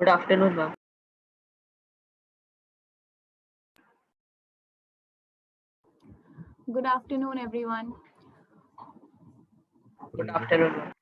Good afternoon, ma'am. Good afternoon, everyone. Good afternoon, ma'am.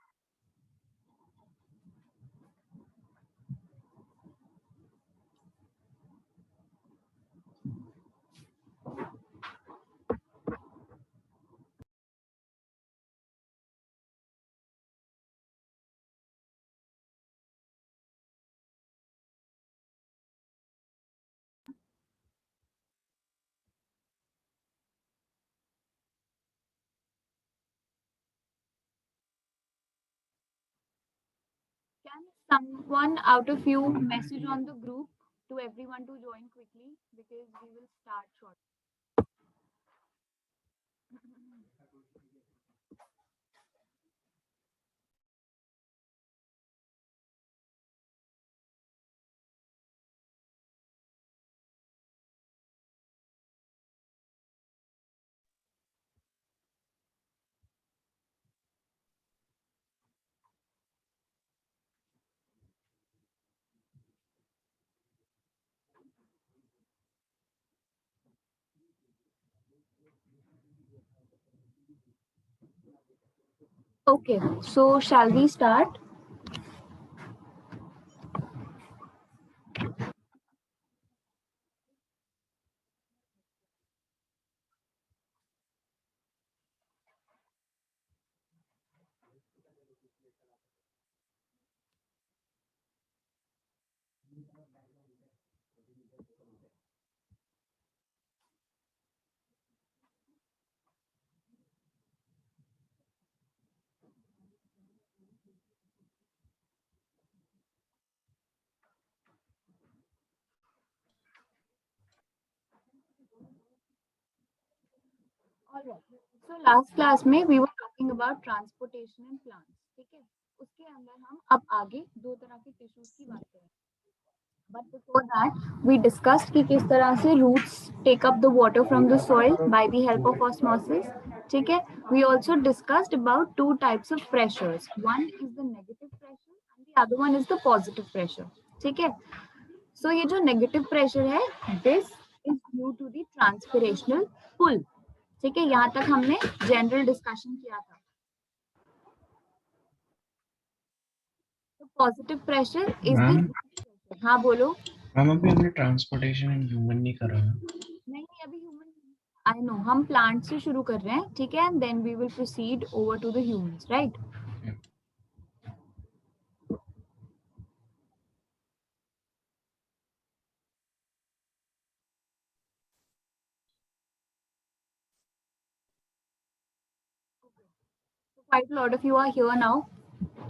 Can someone out of you message on the group to everyone to join quickly because we will start shortly. Okay, so shall we start? All right. So last class में we were talking about transportation in plants. ठीक है? उसके अंदर हम अब आगे दो तरह के टिश्यूज की बात करें. But before that, we discussed कि किस तरह से roots take up the water from the soil by the help of osmosis. ठीक है? We also discussed about two types of pressures. One is the negative pressure and the other one is the positive pressure. ठीक है? So ये जो negative pressure है, this is due to the transpirational pull. ठीक है? यहाँ तक हमने general discussion किया था. So positive pressure is the ma'am pressure. हाँ बोलो. मैम अभी हमने ट्रांसपोर्टेशन इन ह्यूमन नहीं करा है. नहीं अभी ह्यूमन आई नो हम प्लांट से शुरू कर रहे हैं ठीक है then we will proceed over to the humans right quite a lot of you are here now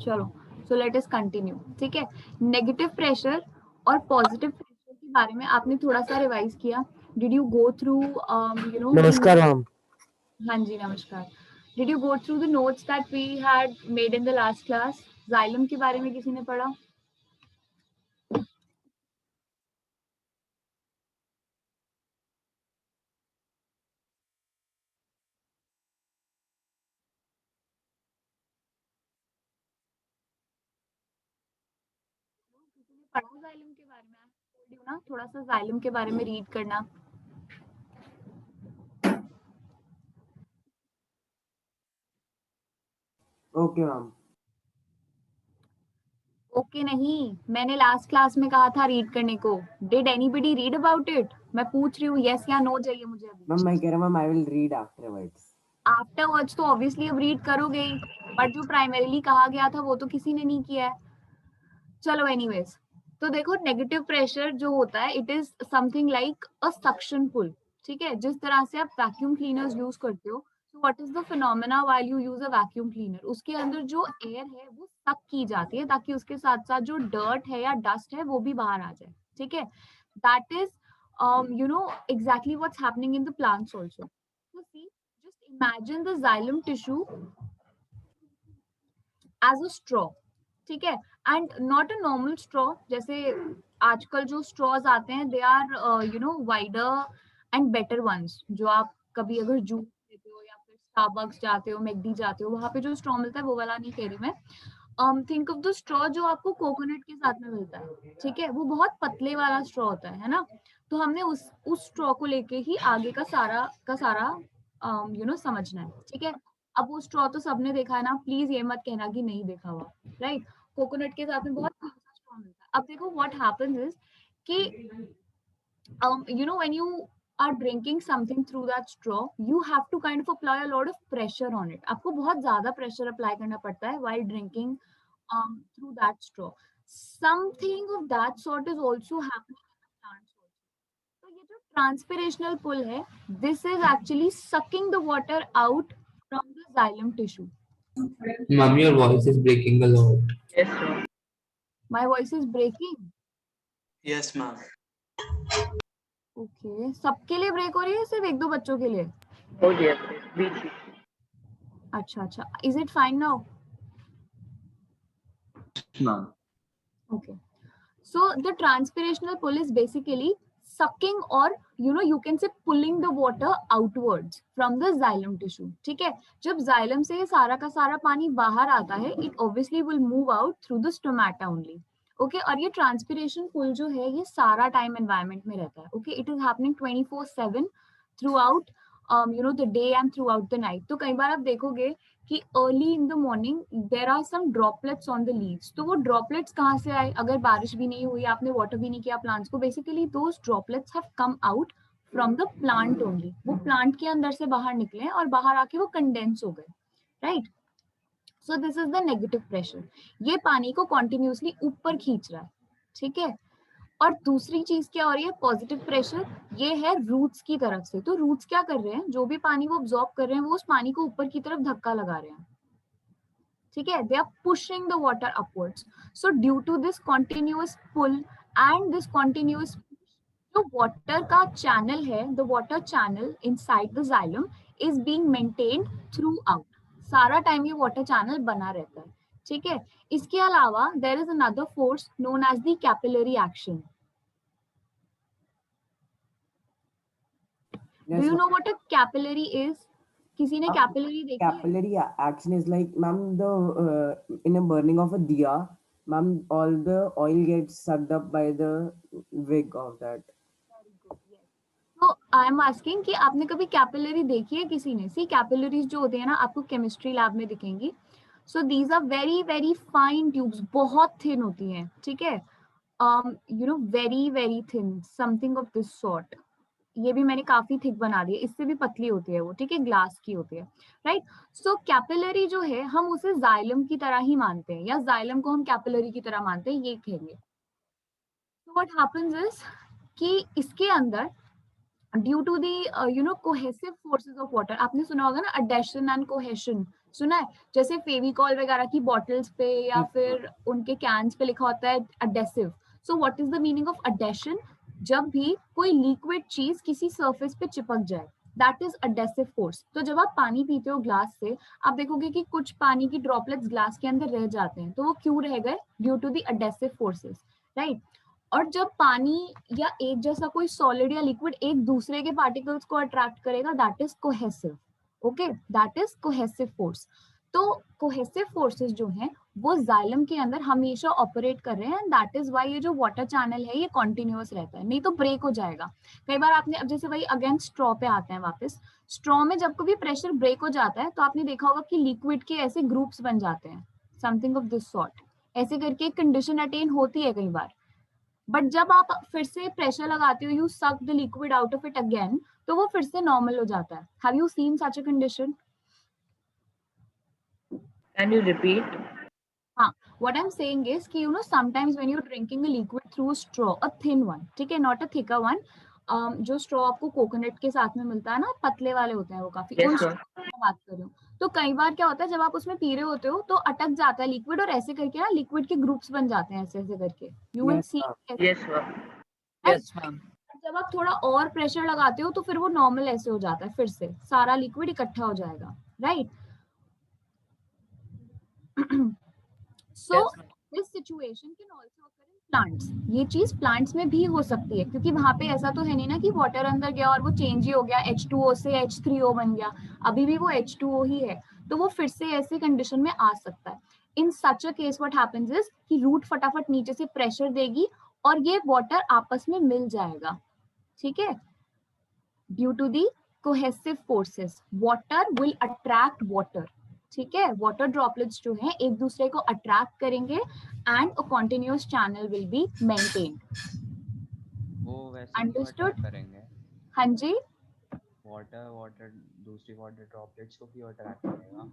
चलो सो लेट अस कंटिन्यू ठीक है नेगेटिव प्रेशर और पॉजिटिव प्रेशर के बारे में आपने थोड़ा सा रिवाइज किया did you go through you know नमस्कार मैम. हाँ जी नमस्कार did you go through the notes that we had made in the last class xylem के बारे में किसी ने पढ़ा किसी ने पढ़ा जाइलम के बारे में बोल ना थोड़ा सा जाइलम के बारे में रीड करना ओके मैम. ओके नहीं मैंने लास्ट क्लास में कहा था रीड करने को did anybody read about it मैं पूछ रही हूँ यस या नो चाहिए मुझे अभी मैम मैं कह रहा हूँ ma'am I will read afterwards. Afterwards तो ऑब्वियसली अब रीड करोगे ही बट जो प्राइमरीली कहा गया था वो तो किसी ने नहीं किया है चलो एनीवेज तो देखो नेगेटिव प्रेशर जो होता है it is something like a suction pull ठीक है जिस तरह से आप वैक्यूम क्लीनर्स यूज करते हो so what is the phenomena while you use a vacuum cleaner उसके अंदर जो एयर है वो सक की जाती है ताकि उसके साथ साथ जो डर्ट है या डस्ट है वो भी बाहर आ जाए ठीक है that is you know exactly what's happening in the plants also so see just imagine the xylem tissue as a straw ठीक है and not a normal straw जैसे आजकल जो स्ट्रॉज आते हैं they are you know wider and better ones जो आप कभी अगर जूस लेते हो या फिर स्टारबक्स जाते हो मैकडी जाते हो वहां पे जो स्ट्रॉ मिलता है वो वाला नहीं कह रही मैं थिंक ऑफ द स्ट्रॉ जो आपको कोकोनट के साथ में मिलता है, ठीक है, वो बहुत पतले वाला स्ट्रॉ होता है ना, तो हमने उस स्ट्रॉ को लेके ही आगे का सारा समझना है, ठीक है। अब वो स्ट्रॉ तो सबने देखा है ना, प्लीज ये मत कहना कि नहीं देखा हुआ, राइट। कोकोनट के साथ में बहुत स्ट्रॉ मिलता है। अब देखो व्हाट हैपेंस इज कि when you are drinking something through that straw, you have to kind of apply a lot of pressure on it. आपको बहुत ज्यादा pressure apply करना पड़ता है while drinking through that straw. Something of that sort is also happening in the plants also. तो ये जो transpirational pull है, this is actually sucking the water out from the xylem tissue. Ma'am, your voice is breaking a lot. Yes, ma'am. My voice is breaking. Yes, ma'am. Okay, सबके लिए break हो रही है, सिर्फ एक दो बच्चों के लिए? Oh, yes, बीच. अच्छा, is it fine now? Ma'am. Okay. So the transpirational pull is basically sucking or you can say pulling the water outwards from the xylem tissue. ठीक है, जब xylem से ये सारा का सारा पानी बाहर आता है, it obviously will move out through the stomata only. Okay, और ये transpiration pull जो है ये सारा time environment में रहता है. Okay, it is happening 24/7 throughout the day and throughout the night. तो कई बार आप देखोगे कि early in the morning there are some droplets on the leaves, तो वो ड्रॉपलेट्स कहाँ से आए? अगर बारिश भी नहीं हुई, आपने वाटर भी नहीं किया प्लांट्स को, basically those droplets have come out from the plant only. वो प्लांट के अंदर से बाहर निकले और बाहर आके वो कंडेंस हो गए, right. So this is the negative pressure. ये पानी को कॉन्टिन्यूसली ऊपर खींच रहा है, ठीक है. और दूसरी चीज क्या हो रही है? Positive pressure. ये है रूट्स की तरफ से. तो रूट्स क्या कर रहे हैं? जो भी पानी वो अब्सॉर्ब कर रहे हैं वो उस पानी को ऊपर की तरफ धक्का लगा रहे हैं, ठीक है. They are pushing the water upwards. So due to this continuous pull and this continuous, जो वाटर का चैनल है, the water channel inside the xylem is being maintained throughout. सारा टाइम ये वाटर चैनल बना रहता है, ठीक है. इसके अलावा there is another force known as the capillary action. Yes, Do you ma'am. know what a capillary is? किसी ने Ma'am, कैपिलरी देखी है? Capillary action is like, ma'am, in a burning of a diya, ma'am, all the oil gets sucked up by the wick of that. तो I am asking कि आपने कभी capillary देखी है किसी ने? सी कैपिलरीज जो होते हैं ना, आपको केमिस्ट्री लैब में दिखेंगी. So these are very very fine tubes, बहुत थिन होती हैं, ठीक है. Very very thin, something of this sort. ये भी मैंने काफी थिक बना दी है, इससे भी पतली होती है वो, ठीक है, ग्लास की होती है, राइट. सो कैपिलरी जो है हम उसे जाइलम की तरह ही मानते हैं, या जाइलम को हम कैपिलरी की तरह मानते हैं, ये कहेंगे. सो व्हाट हैपेंस इज कि इसके अंदर due to the cohesive forces of water, आपने सुना होगा ना एडेशन एंड कोहेशन, सुना है? जैसे फेविकॉल वगैरह की बॉटल्स पे या फिर उनके कैन्स पे लिखा होता है adhesive. So what is the meaning of adhesion? जब भी कोई लिक्विड चीज किसी सरफेस पे चिपक जाए, दैट इज एडेसिव फोर्स. तो जब आप पानी पीते हो ग्लास से, आप देखोगे कि कुछ पानी की ड्रॉपलेट्स ग्लास के अंदर रह जाते हैं, तो वो क्यों रह गए? Due to the adhesive forces, right. और जब पानी या एक जैसा कोई सॉलिड या लिक्विड एक दूसरे के पार्टिकल्स को अट्रैक्ट करेगा, that is cohesive. Okay, that is cohesive force. तो कोहेसिव फोर्सेस जो हैं वो जाइलम के अंदर हमेशा ऑपरेट कर रहे हैं, दैट इज व्हाई ये जो वाटर चैनल है ये कॉन्टिन्यूअस रहता है, नहीं तो ब्रेक हो जाएगा. कई बार आपने, अब जैसे वही अगेन स्ट्रॉ पे आते हैं वापस, स्ट्रॉ में जब कभी प्रेशर ब्रेक हो जाता है तो आपने देखा होगा कि लिक्विड के ऐसे ग्रुप्स बन जाते हैं, समथिंग ऑफ दिस सॉर्ट. ऐसे करके एक कंडीशन अटेन होती है कई बार. बट जब आप फिर से प्रेशर लगाते हो, you suck the liquid out of it again, तो वो फिर से नॉर्मल हो जाता है. Have you seen such a condition? Can you repeat? What I'm saying is कि sometimes when you're drinking a liquid through a straw, a thin one, ठीक है, not a thicker one, जो straw आपको coconut के साथ में मिलता है ना, पतले वाले होते हैं वो काफी, Yes, उन sir. straw की मैं बात कर रही हूँ. तो कई बार क्या होता है, जब आप उसमें पी रहे होते हो तो अटक जाता है लिक्विड, और ऐसे करके ना लिक्विड के ग्रुप्स बन जाते हैं, ऐसे ऐसे करके. You will Yes, see. ma'am. Yes, ma'am. Yes, ma'am. जब आप थोड़ा और प्रेशर लगाते हो तो फिर वो नॉर्मल ऐसे हो जाता है, फिर से सारा लिक्विड इकट्ठा हो जाएगा, right. So Yes, ma'am. This situation can also occur in plants. ये चीज प्लांट्स में भी हो सकती है, क्योंकि वहां पे ऐसा तो है नहीं ना कि वाटर अंदर गया और वो चेंज ही हो गया, H2O से H3O बन गया. अभी भी वो H2O ही है, तो वो फिर से ऐसी कंडीशन में आ सकता है. In such a case what happens is कि रूट फटाफट नीचे से प्रेशर देगी और ये वाटर आपस में मिल जाएगा, ठीक है। Due to the cohesive forces water will attract water, ठीक है। वाटर ड्रॉपलेट्स जो हैं एक दूसरे को अट्रैक्ट करेंगे and a continuous channel will be maintained. वो वैसे क्यों अंडरस्टूड? अट्रैक्ट करेंगे? हाँ जी, वाटर दूसरी वाटर ड्रॉपलेट्स को क्यों अट्रैक्ट करेगा?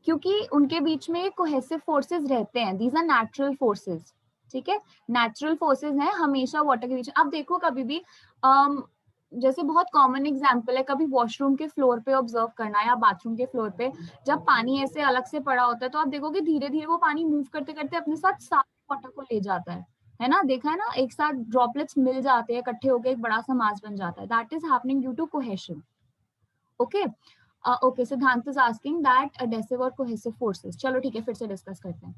क्योंकि उनके बीच में कोहेसिव फोर्सेस रहते हैं, दीज आर नेचुरल फोर्सेस, ठीक है। नेचुरल फोर्सेस हैं हमेशा वाटर के बीच में। आप देखो कभी भी जैसे बहुत कॉमन एग्जांपल है, कभी वॉशरूम के फ्लोर पे ऑब्जर्व करना या बाथरूम के फ्लोर पे जब पानी ऐसे अलग से पड़ा होता है तो आप देखोगे धीरे धीरे वो पानी मूव करते करते अपने साथ सारे वाटर को ले जाता है ना, देखा है ना, एक साथ ड्रॉपलेट्स मिल जाते हैं, इकट्ठे होकर एक बड़ा सा मास बन जाता है। That is happening due to cohesion, okay. Okay, Siddhant is asking that adhesive और कोहेसिव फोर्सेस। चलो ठीक है, फिर से डिस्कस करते हैं।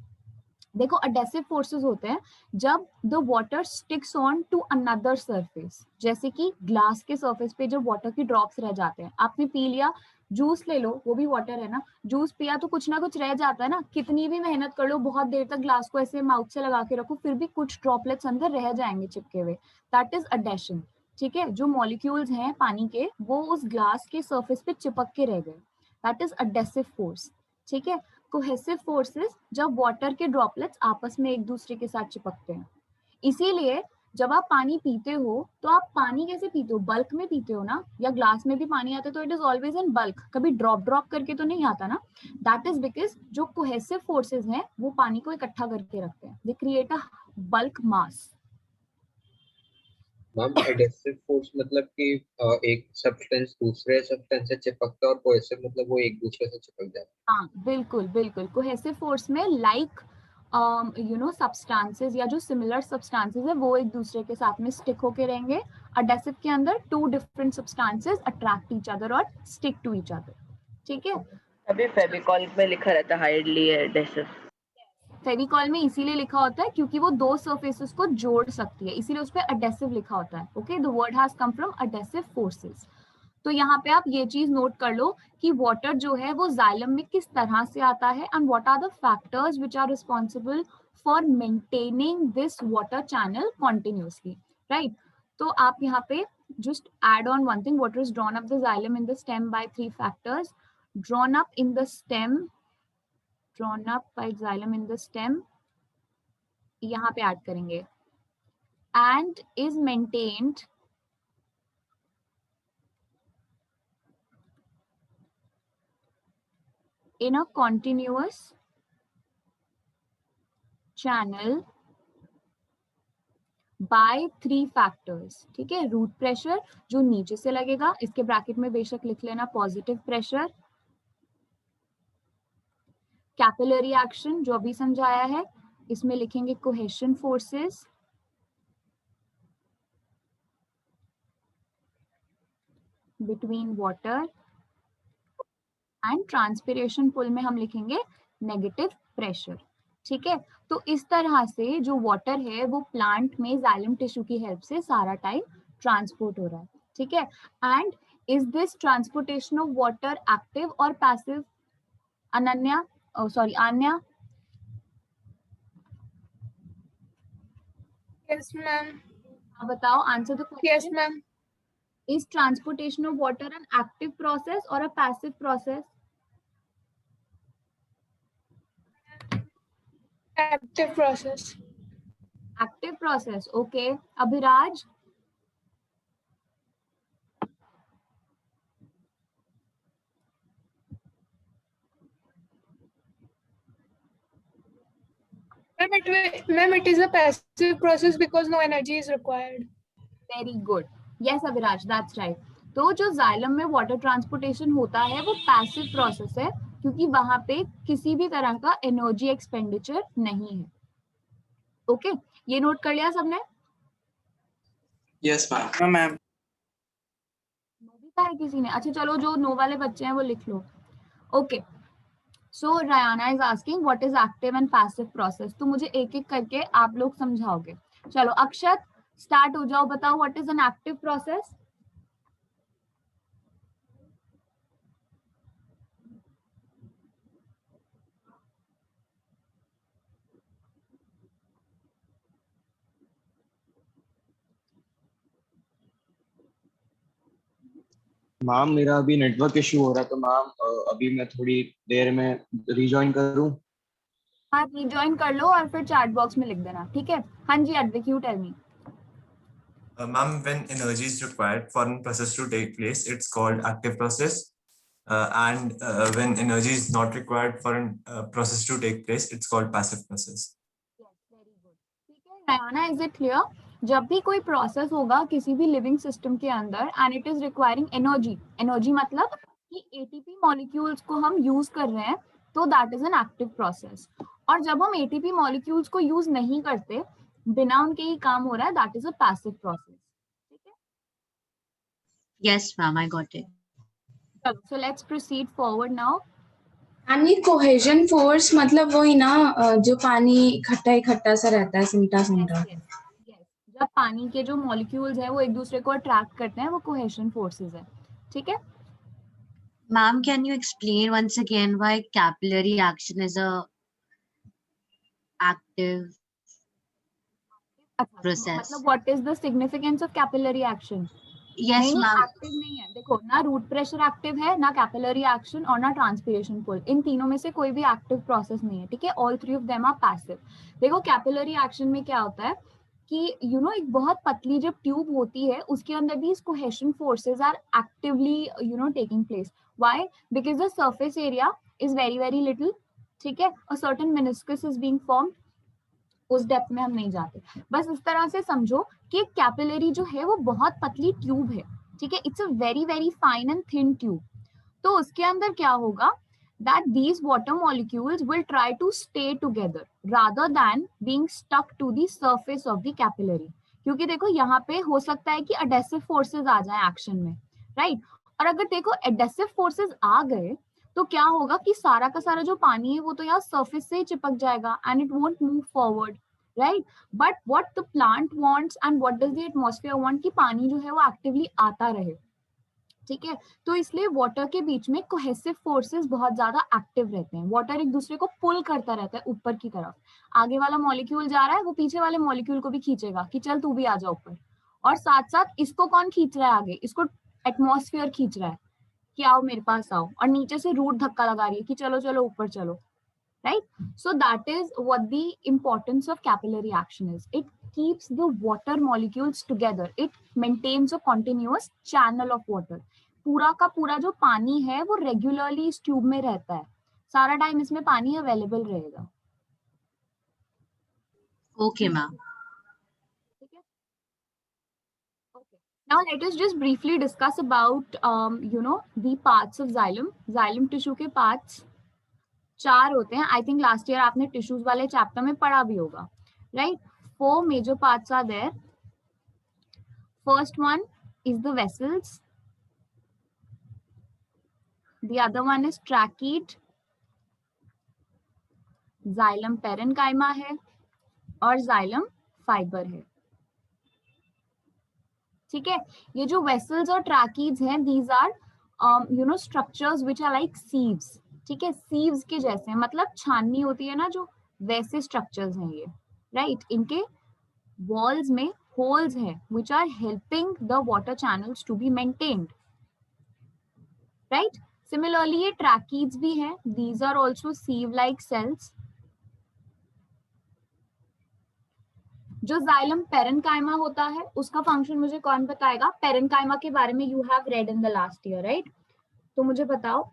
देखो एडेसिव फोर्सेस होते हैं जब the water sticks on to another surface, जैसे कि ग्लास के सरफेस पे जब वाटर की ड्रॉप्स रह जाते हैं। आपने पी लिया, जूस ले लो, वो भी वाटर है ना, जूस पिया तो कुछ ना कुछ रह जाता है ना, कितनी भी मेहनत कर लो, बहुत देर तक ग्लास को ऐसे माउथ से लगा के रखो, फिर भी कुछ ड्रॉपलेट्स अंदर रह जाएंगे चिपके हुए। दैट इज एडेशन, ठीक है। जो मॉलिक्यूल्स हैं पानी के वो उस ग्लास के सरफेस पे चिपक के रह गए, दैट इज एडेसिव फोर्स, ठीक है। कोहेसिव फोर्सेस जब वाटर के ड्रॉपलेट्स आपस में एक दूसरे के साथ चिपकते हैं। इसीलिए जब आप पानी पीते हो तो आप पानी कैसे पीते हो, बल्क में पीते हो ना, या ग्लास में भी पानी आता है तो it is always in bulk, कभी ड्रॉप ड्रॉप करके तो नहीं आता ना। दैट इज बिकॉज जो कोहेसिव फोर्सेस हैं वो पानी को इकट्ठा करके रखते हैं, they create a bulk mass. Ma'am adhesive force मतलब कि एक सब्सटेंस दूसरे सब्सटेंस से चिपकता है और कोहेसिव मतलब वो एक दूसरे से चिपक जाता है। हाँ बिल्कुल बिल्कुल, कोहेसिव फोर्स में लाइक सब्सटेंसेस या जो सिमिलर सब्सटेंसेस है वो एक दूसरे के साथ में स्टिक होके रहेंगे। एडेसिव के अंदर two different substances attract each other और स्टिक टू ईच अदर, ठीक है। अभी फेविकॉल में लिखा रहता है हाइडली एडेसिव। फेविकॉल में इसीलिए लिखा होता है क्योंकि वो दो सरफेसेस को जोड़ सकती है, इसीलिए उस पर एडेसिव लिखा होता है, okay. The word has come from adhesive forces. तो यहाँ पे आप ये चीज नोट कर लो कि वाटर जो है वो जाइलम में किस तरह से आता है and what are the factors which are responsible for maintaining this water channel continuously, right. तो आप यहाँ पे just add on one thing, water is drawn up the xylem in the stem by three factors, drawn up in the stem, drawn up by xylem in the stem, यहाँ पे add करेंगे and is maintained in a continuous channel by three factors, ठीक है। Root pressure जो नीचे से लगेगा, इसके ब्रैकेट में बेशक लिख लेना पॉजिटिव प्रेशर। कैपिलरी एक्शन जो अभी समझाया है, इसमें लिखेंगे cohesion forces, between water and transpiration pull में हम लिखेंगे नेगेटिव प्रेशर, ठीक है। तो इस तरह से जो वाटर है वो प्लांट में जाइलम टिश्यू की हेल्प से सारा टाइम ट्रांसपोर्ट हो रहा है, ठीक है। And is this transportation of water active और passive? Ananya, sorry Aanya, Yes, ma'am. आप बताओ, answer the Yes, question. ma'am. Is transportation of water an active process or a passive process? Active process. Active process, okay. Abhiraj, Ma'am, it is a passive process because no energy is required. very good. Yes, Abhiraj, that's right. तो जो xylem में water transportation होता है वो passive process है क्योंकि वहां पे किसी भी तरह का एनर्जी एक्सपेंडिचर नहीं है, ओके। ये नोट कर लिया सबने? Yes ma'am. मैम नो भी था किसी ने? अच्छा चलो, जो नो वाले बच्चे हैं वो लिख लो, okay. So Ryana is asking what is active and passive process. तो मुझे एक एक करके आप लोग समझाओगे। चलो अक्षत, स्टार्ट हो जाओ, बताओ what is an active process. Ma'am मेरा अभी नेटवर्क इशू हो रहा है, तो मैम अभी मैं थोड़ी देर में रिजॉइन करूँ? हाँ रिजॉइन कर लो और फिर चैट बॉक्स में लिख देना, ठीक है? हाँ ji Advik, you tell me. Ma'am, when energy is required for a process to take place, it's called active process. And when energy is not required for a process to take place, it's called passive process. Very good, ठीक है Nayana, is it clear? जब भी कोई process होगा किसी भी living system के अंदर and it is requiring energy, energy मतलब कि एटीपी मॉलिक्यूल्स को हम यूज कर रहे हैं, तो that is an active process. और जब हम एटीपी मॉलिक्यूल्स को यूज नहीं करते, बिना उनके ही काम हो रहा है, that is a passive process, ठीक है? Yes, ma'am, I got it. चलो so let's proceed forward now. Ma'am ये कोहेजन फोर्स मतलब वही ना जो पानी इकट्ठा इकट्ठा सा रहता है, सिमटा सिमटा। जब पानी के जो मॉलिक्यूल्स हैं वो एक दूसरे को अट्रैक्ट करते हैं, वो कोहेशन फोर्सेस है, ठीक है? Ma'am, can you explain once again why capillary action is a active process? मतलब what is the significance of capillary action? Yes, नहीं ma'am. एक्टिव नहीं है, देखो ना रूट प्रेशर एक्टिव है, ना कैपिलरी एक्शन और ना ट्रांसपिरेशन पुल, इन तीनों में से कोई भी एक्टिव प्रोसेस नहीं है, ठीक है? All three of them are passive. देखो कैपिलरी एक्शन में क्या होता है कि एक बहुत पतली जब ट्यूब होती है उसके अंदर भी cohesion forces are actively taking place. Why? Because the surface area is very very little, ठीक है? A certain meniscus is being formed, उस डेप्थ में हम नहीं जाते। बस इस तरह से समझो कि कैपिलरी जो है वो बहुत पतली ट्यूब है, ठीक है? It's a very very fine and thin tube. तो उसके अंदर क्या होगा, that these water molecules will try to stay together rather than being stuck to the surface of the capillary। क्योंकि देखो यहाँ पे हो सकता है कि adhesive forces आ जाए एक्शन में, राइट? और अगर देखो adhesive forces आ गए तो क्या होगा कि सारा का सारा जो पानी है वो तो यहाँ सरफेस से ही चिपक जाएगा and it won't move forward, right? But what the plant wants and what does the atmosphere want कि पानी जो है वो एक्टिवली आता रहे, ठीक है? तो इसलिए वाटर के बीच में कोहेसिव फोर्सेस बहुत ज्यादा एक्टिव रहते हैं। वाटर एक दूसरे को पुल करता रहता है ऊपर की तरफ, आगे वाला मॉलिक्यूल जा रहा है वो पीछे वाले मॉलिक्यूल को भी खींचेगा कि चल तू भी आ जा ऊपर, और साथ साथ इसको कौन खींच रहा है आगे, इसको एटमॉस्फेयर खींच रहा है कि आओ मेरे पास आओ, और नीचे से रूट धक्का लगा रही है कि चलो चलो ऊपर चलो, right? So that is what the importance of capillary action is. It keeps the water molecules together. It maintains a continuous channel of water. पूरा का पूरा जो पानी है वो रेगुलरली इस ट्यूब में रहता है, सारा टाइम इसमें पानी अवेलेबल रहेगा। Okay, ma'am. Now let us just briefly discuss about the parts of xylem. Xylem tissue के parts 4 होते हैं। आई थिंक लास्ट ईयर आपने टिश्यूज वाले चैप्टर में पढ़ा भी होगा, right? 4 major parts are there. First one is the vessels, the other one is tracheid, xylem parenchyma है और जाइलम फाइबर है, ठीक है? ये जो वेसल्स और ट्रैकीड्स हैं, these are structures which are like sieves, ठीक है? सीव्स के जैसे, मतलब छाननी होती है ना जो, वैसे स्ट्रक्चर्स हैं ये, राइट? इनके वॉल्स में होल्स हैं which are helping the water channels to be maintained, right? Similarly ये ट्रैकीड्स भी हैं, these are also sieve like cells. जो जाइलम पेरेन्काइमा होता है उसका फंक्शन मुझे कौन बताएगा? पेरेन्काइमा के बारे में you have read in the last year, right? तो मुझे बताओ।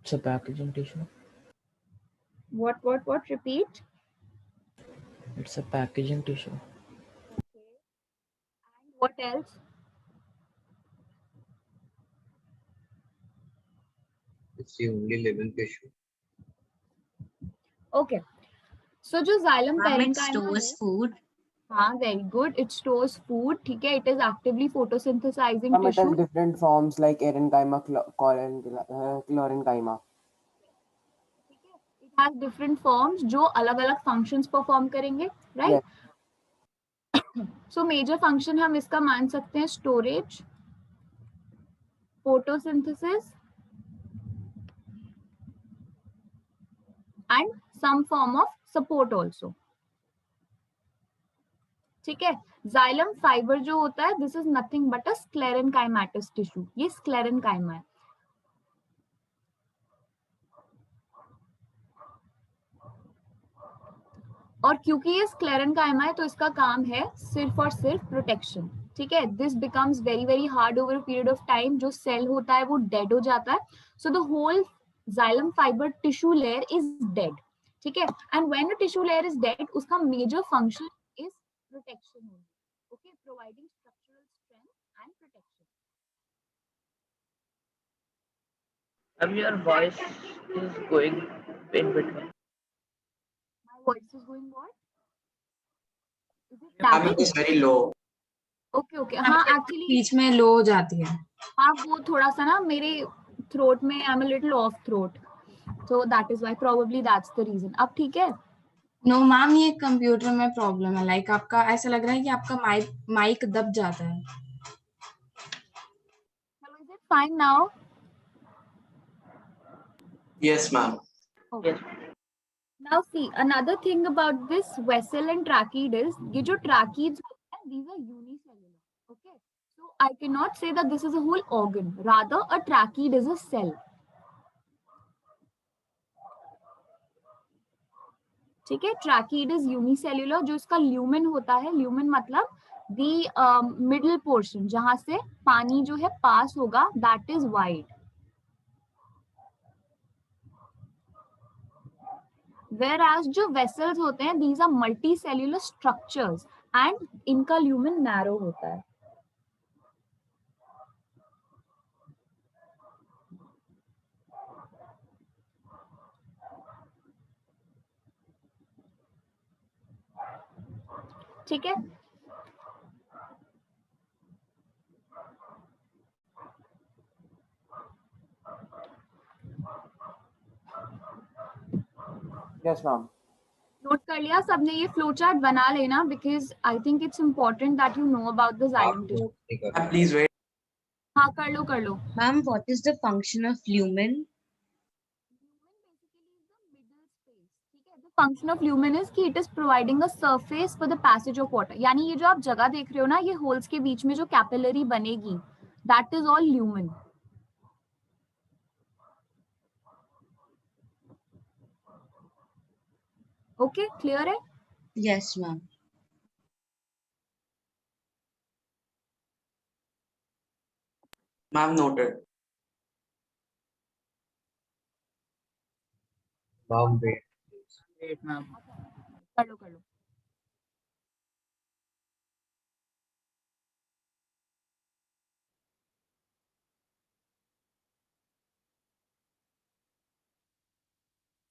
It's a packaging tissue. What? Repeat. It's a packaging tissue. And what else? It's the only living tissue. Okay. So जो xylem Ma'am, it parenchyma stores है, food. हाँ very good, it stores food, ठीक है? It is actively photosynthesising It has tissue. different forms like erenchyma, chlorenchyma. It has different forms जो अलग अलग functions perform करेंगे, right? So major function हम इसका मान सकते हैं storage, photosynthesis and some form of support also, ठीक है। जाइलम फाइबर जो होता है, this is nothing but a sclerenchymatous tissue, ये स्क्लेरेनकाइमा है। और क्योंकि ये स्क्लेरेनकाइमा है तो इसका काम है सिर्फ और सिर्फ प्रोटेक्शन, ठीक है। This becomes very very hard over a period of time, जो सेल होता है वो डेड हो जाता है, so the whole xylem fibre tissue layer is dead, ठीक है। And when a tissue layer is dead, उसका major function is protection, okay, providing structural strength and protection. Your voice is going in between. My voice is going what? Is it Ma'am, lagging? it is very low. Okay okay, हाँ actually बीच में लो हो जाती है। हाँ वो थोड़ा सा ना मेरे थ्रोट में, I am a little off throat, so that is why, probably that's the reason. अब ठीक है? नो मैम, ये कंप्यूटर में प्रॉब्लम है, लाइक आपका ऐसा लग रहा है कि आपका माइक दब जाता है। Hello, is it fine now? Yes, ma'am. Okay. Now see, another thing about this vessel and trachea is, ये जो tracheae होते हैं, these are unicellular, okay? So I cannot say that this is a whole organ. Rather, a trachea is a cell. ठीक है, ट्रैकीड is unicellular, जो इसका lumen होता है, ल्यूमेन मतलब दी मिडिल पोर्शन जहां से पानी जो है पास होगा, दैट इज वाइड। Whereas जो वेसल्स होते हैं, these are multi cellular structures and इनका ल्यूमेन नैरो होता है। ठीक है, Yes, ma'am. नोट कर लिया सबने? ये फ्लो चार्ट बना लेना, because I think it's important that you know about the xylem tissue. Ma'am, please wait. हाँ कर लो कर लो। Ma'am, what is the function of lumen? Function of lumen is कि it is providing a surface for the passage of water, यानी ये जो आप जगह देख रहे हो ना, ये होल्स के बीच में जो कैपिलरी बनेगी, that is all lumen. Okay, clear है? Yes, ma'am. Ma'am, noted. Ma'am, wait. Wait, ma'am. कर लो कर लो।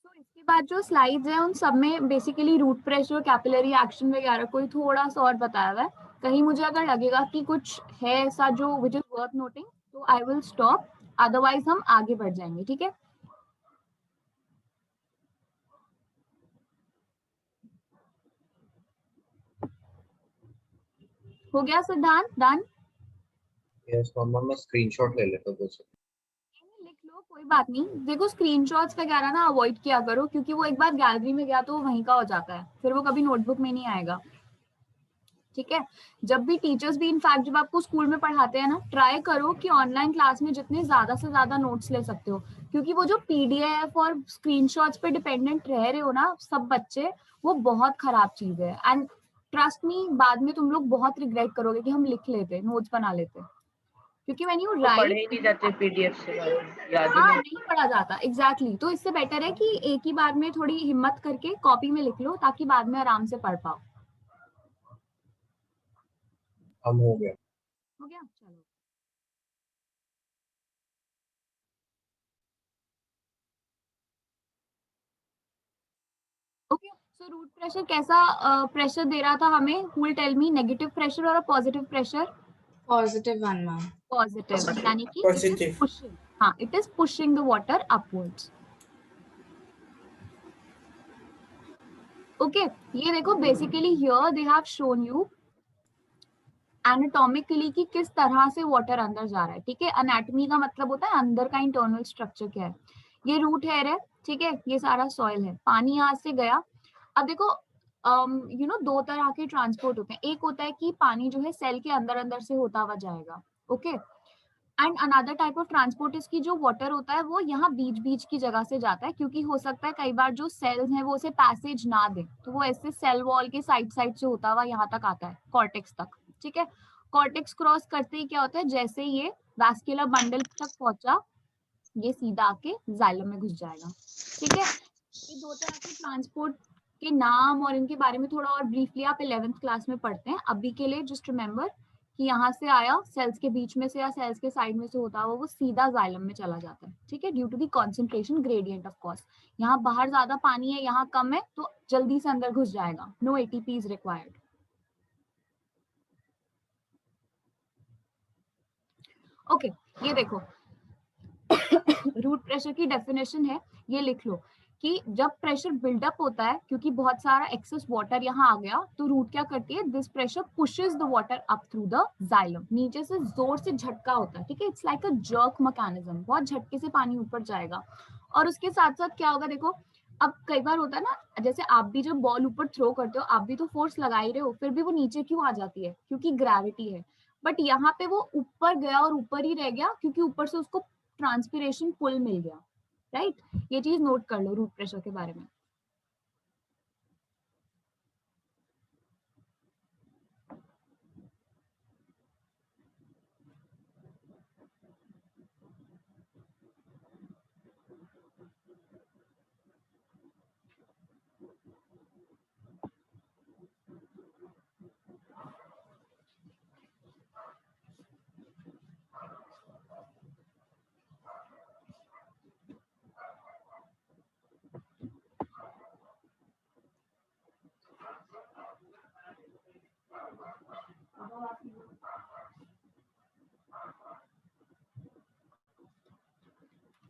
तो इसके बाद जो स्लाइड्स हैं उन सब में basically root pressure, capillary action वगैरह कोई थोड़ा सा और बताया हुआ है। कहीं मुझे अगर लगेगा कि कुछ है ऐसा जो विच इज वर्थ नोटिंग, तो आई विल स्टॉप, अदरवाइज हम आगे बढ़ जाएंगे, ठीक है? हो गया सिद्धांत? डन? Yes, ma'am, मैं स्क्रीनशॉट ले लेता हूँ बस। लिख लो, कोई बात नहीं। देखो स्क्रीनशॉट्स वगैरह ना अवॉइड किया करो, क्योंकि वो एक बार गैलरी में गया तो वहीं का हो जाता है, फिर वो कभी नोटबुक में नहीं आएगा, ठीक है? जब भी टीचर्स भी इनफैक्ट जब आपको स्कूल में पढ़ाते हैं ना, ट्राई करो कि ऑनलाइन क्लास में जितने ज्यादा से ज्यादा नोट्स ले सकते हो, क्योंकि वो जो पीडीएफ और स्क्रीनशॉट्स पे डिपेंडेंट रह रहे हो ना सब बच्चे, वो बहुत खराब चीज है। एंड ट्रस्ट मी, बाद में तुम लोग बहुत रिग्रेट करोगे कि हम लिख लेते, नोट्स बना लेते, क्योंकि व्हेन यू पढ़े ही राइट, नहीं जाते पीडीएफ से, याद ही हाँ नहीं। नहीं पढ़ा जाता, एग्जैक्टली। तो इससे बेटर है कि एक ही बार में थोड़ी हिम्मत करके कॉपी में लिख लो, ताकि बाद में आराम से पढ़ पाओ। हम हो गया। हो गया, चलो। ओके, सो रूट प्रेशर कैसा प्रेशर दे रहा था हमें? Who will tell me, negative pressure और positive pressure? Positive one ma'am. Positive, यानी कि Positive. पुशिंग, हाँ it is pushing the water upwards. Okay, ये देखो basically here they have shown you anatomically कि किस तरह से वाटर अंदर जा रहा है, ठीक है? एनाटॉमी का मतलब होता है अंदर का इंटरनल स्ट्रक्चर क्या है। ये रूट हेयर है, ठीक है? ये सारा सॉइल है, पानी यहाँ से गया। अब देखो दो तरह के ट्रांसपोर्ट होते हैं. एक होता है कि पानी जो है सेल के अंदर अंदर से होता हुआ जाएगा. Okay. And another type of transport is की जो वाटर होता है वो यहाँ बीच बीच की जगह से जाता है, क्योंकि हो सकता है कई बार जो सेल्स हैं वो उसे पैसेज ना दे, तो वो ऐसे सेल वॉल के साइड साइड से होता हुआ यहाँ तक आता है कॉर्टेक्स तक. ठीक है. कॉर्टेक्स क्रॉस करते ही क्या होता है, जैसे ये वैस्कुलर बंडल तक पहुंचा, ये सीधा आके जाइलम में घुस जाएगा. ठीक है. ये दो तरह के ट्रांसपोर्ट के नाम और इनके बारे में थोड़ा और ब्रीफली आप 11th क्लास में पढ़ते हैं. अभी के लिए जस्ट रिमेंबर कि यहाँ से आया, सेल्स के बीच में से या सेल्स के साइड में से होता हुआ वो सीधा जाइलम में चला जाता है. ठीक है. Due to the concentration gradient of course. यहाँ बाहर ज्यादा पानी है, यहाँ कम है, तो जल्दी से अंदर घुस जाएगा. No ATP is required. Okay. ये देखो रूट प्रेशर की डेफिनेशन है, ये लिख लो कि जब प्रेशर बिल्डअप होता है, क्योंकि बहुत सारा एक्सेस वाटर यहाँ आ गया, तो रूट क्या करती है, this pressure pushes the water up through the xylem. नीचे से जोर से झटका होता है. ठीक है. It's like a jerk mechanism. बहुत झटके से पानी ऊपर जाएगा. और उसके साथ साथ क्या होगा, देखो अब कई बार होता है ना, जैसे आप भी जब बॉल ऊपर थ्रो करते हो, आप भी तो फोर्स लगा ही रहे हो, फिर भी वो नीचे क्यों आ जाती है, क्योंकि ग्रेविटी है. बट यहाँ पे वो ऊपर गया और ऊपर ही रह गया, क्योंकि ऊपर से उसको ट्रांसपिरेशन पुल मिल गया. राइट. ये चीज नोट कर लो रूट प्रेशर के बारे में.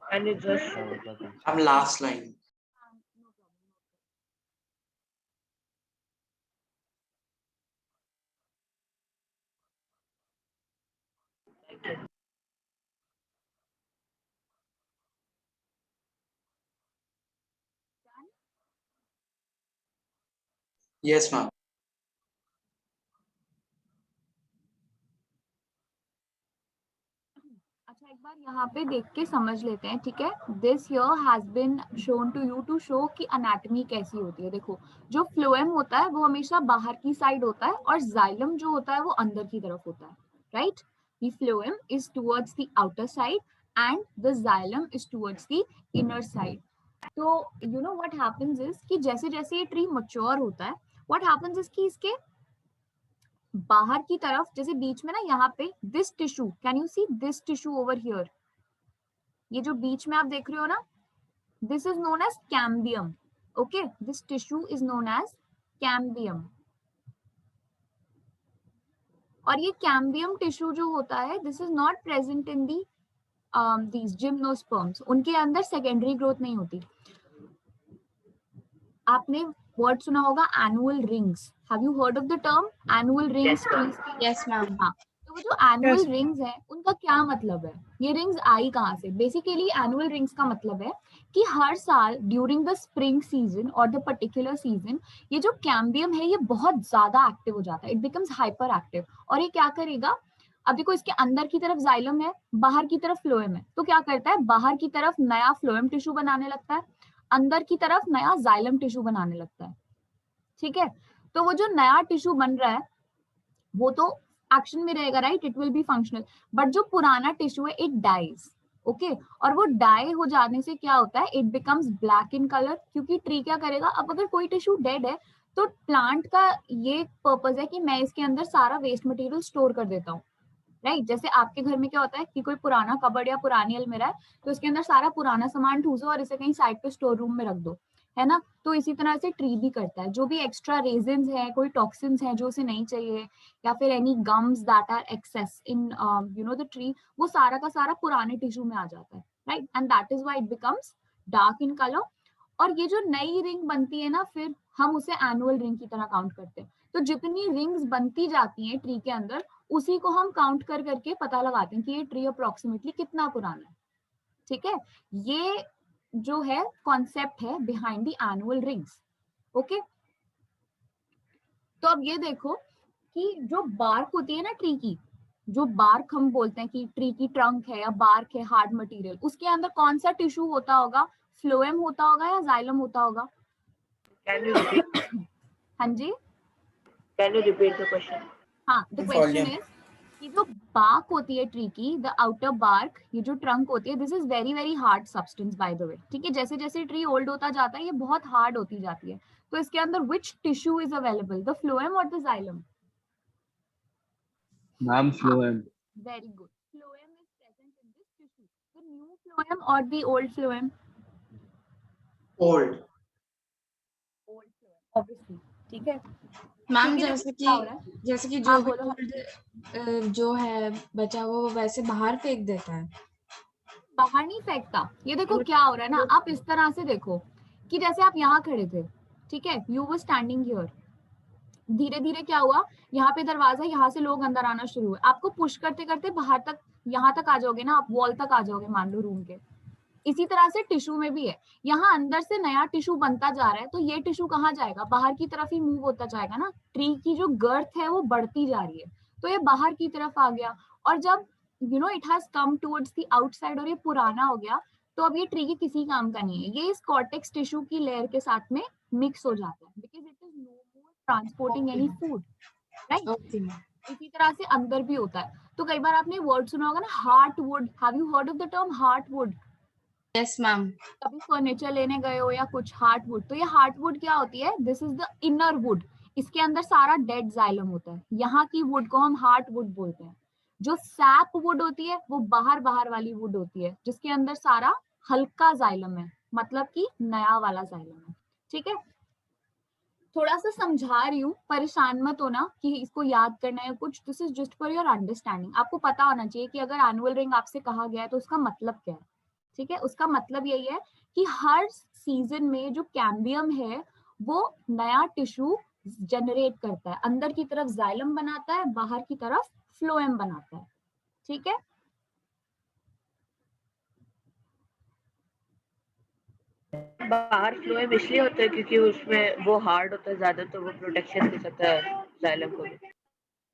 And it just I'm last line. Yes, ma'am. अच्छा, एक बार यहाँ पे देख के समझ लेते हैं. ठीक है. This here has been shown to you to show कि एनाटॉमी कैसी होती है. देखो, जो फ्लोएम होता है वो हमेशा बाहर की साइड होता है, और जाइलम जो होता है वो अंदर की तरफ होता है. Right. The phloem is towards the outer side and the xylem is towards the inner side. तो you know what happens is कि जैसे जैसे ये ट्री मैच्योर होता है, व्हाट हैपेंस इज कि इसके बाहर की तरफ, जैसे बीच में ना यहाँ पे this tissue, can you see this tissue over here, ये जो बीच में आप देख रहे हो ना, this is known as cambium. Okay. This tissue is known as cambium. और ये कैम्बियम टिश्यू जो होता है, this is not present in the these gymnosperms. उनके अंदर सेकेंडरी ग्रोथ नहीं होती. आपने वर्ड सुना होगा annual rings. Have you heard of the term annual rings? Yes ma'am. हाँ. तो वो जो एनुअल रिंग्स है, उनका क्या मतलब है, ये रिंग्स आई कहाँ से? बेसिकली एनुअल रिंग्स का मतलब है कि हर साल ड्यूरिंग द स्प्रिंग सीजन और द पर्टिकुलर सीजन, ये जो कैम्बियम है ये बहुत ज्यादा एक्टिव हो जाता है. It becomes hyper active. और ये क्या करेगा, अब देखो इसके अंदर की तरफ जाइलम है, बाहर की तरफ फ्लोएम है, तो क्या करता है, बाहर की तरफ नया फ्लोएम टिश्यू बनाने लगता है, अंदर की तरफ नया जाइलम टिश्यू बनाने लगता है. ठीक है. तो वो जो नया टिश्यू बन रहा है वो तो एक्शन में रहेगा, right. It will be functional. But जो पुराना टिश्यू है, इट डाइज. ओके. और वो डाई हो जाने से क्या होता है, it becomes black in colour. क्योंकि ट्री क्या करेगा, अब अगर कोई टिश्यू डेड है तो प्लांट का ये पर्पस है कि मैं इसके अंदर सारा वेस्ट मटेरियल स्टोर कर देता हूँ. राइट. जैसे आपके घर में क्या होता है कि कोई पुराना कबर्ड या पुरानी अलमीरा है, तो इसके अंदर सारा पुराना सामान ठूसो और इसे कहीं साइड पे स्टोर रूम में रख दो, है ना. तो इसी तरह से ट्री भी करता है. जो भी एक्स्ट्रा रेजिन्स है, कोई टॉक्सिन्स है जो उसे नहीं चाहिए, या फिर any gums that are excess in you know the tree, वो सारा का सारा पुराने टिश्यू में आ जाता है. Right. And that is why it becomes dark in colour. और ये जो नई रिंग बनती है ना, फिर हम उसे एनुअल रिंग की तरह काउंट करते हैं. तो जितनी रिंग्स बनती जाती हैं ट्री के अंदर, उसी को हम काउंट कर करके पता लगाते हैं कि ये ट्री अप्रोक्सीमेटली कितना पुराना है. ठीक है. ये जो है कॉन्सेप्ट है behind the annual rings. Okay. तो अब ये देखो कि जो बार्क होती है ना ट्री की, जो बार्क हम बोलते हैं कि ट्री की ट्रंक है या बार्क है हार्ड मटेरियल, उसके अंदर कौन सा टिश्यू होता होगा? फ्लोएम होता होगा या जाइलम होता होगा? Can you repeat? हाँ जी, Can you repeat the question? हाँ, द क्वेश्चन इज कि जो बार्क होती है ट्री की, द आउटर बार्क, ये जो ट्रंक होती है, this is very very hard substance by the way, ठीक है। जैसे जैसे ट्री ओल्ड होता जाता है ये बहुत हार्ड होती जाती है। तो इसके अंदर which tissue is available, the phloem और the xylem? Ma'am phloem. Very good. Phloem is present in this tissue. The new phloem or the old phloem? Old. Old phloem, obviously. ठीक है। मैम ठीक है, जैसे क्या हो रहा है? कि जैसे कि हाँ, जो भी बोलो। old, जो है बचा वो वैसे बाहर फेंक देता है। बाहर नहीं फेंकता। ये देखो क्या हो रहा है ना, आप इस तरह से देखो कि जैसे आप यहाँ खड़े थे, ठीक है, यू वर स्टैंडिंग हियर, धीरे धीरे क्या हुआ, यहाँ पे दरवाजा, यहाँ से लोग अंदर आना शुरू हुए, आपको पुश करते करते बाहर तक, यहाँ तक आ जाओगे ना, आप वॉल तक आ जाओगे मान लो रूम के। इसी तरह से टिश्यू में भी है, यहाँ अंदर से नया टिश्यू बनता जा रहा है, तो ये टिश्यू कहाँ जाएगा? बाहर की तरफ ही मूव होता जाएगा ना। ट्री की जो गर्थ है वो बढ़ती जा रही है, तो ये बाहर की तरफ आ गया। और जब it has come towards the outside और ये पुराना हो गया, तो अब ये ट्री के किसी काम का नहीं है, ये इस कॉर्टेक्स टिश्यू की लेयर के साथ में मिक्स हो जाता है, because it is no more transporting any food, right. इसी तरह से अंदर भी होता है। तो कई बार आपने वर्ड सुना होगा ना, heartwood. Have you heard of the term heartwood? Yes ma'am. कभी फर्नीचर लेने गए हो या कुछ, हार्टवुड। तो ये हार्टवुड क्या होती है? This is the inner would, इसके अंदर सारा डेड जाइलम होता है, यहाँ की वुड को हम हार्टवुड बोलते हैं। जो सैप वुड होती है वो बाहर बाहर वाली वुड होती है, जिसके अंदर सारा हल्का जाइलम है, मतलब कि नया वाला जाइलम है, ठीक है। थोड़ा सा समझा रही हूँ, परेशान मत होना कि इसको याद करना है कुछ, this is just for your understanding. आपको पता होना चाहिए कि अगर एनुअल रिंग आपसे कहा गया है तो उसका मतलब क्या है, ठीक है। उसका मतलब यही है कि हर सीजन में जो कैम्बियम है वो नया टिश्यू जनरेट करता है, अंदर की तरफ जाइलम बनाता है, बाहर की तरफ फ्लोएम बनाता है, ठीक है। बाहर फ्लोएम इसलिए होता है क्योंकि उसमें वो हार्ड होता है ज्यादा, तो वो प्रोटेक्शन दे सकता है जाइलम को भी।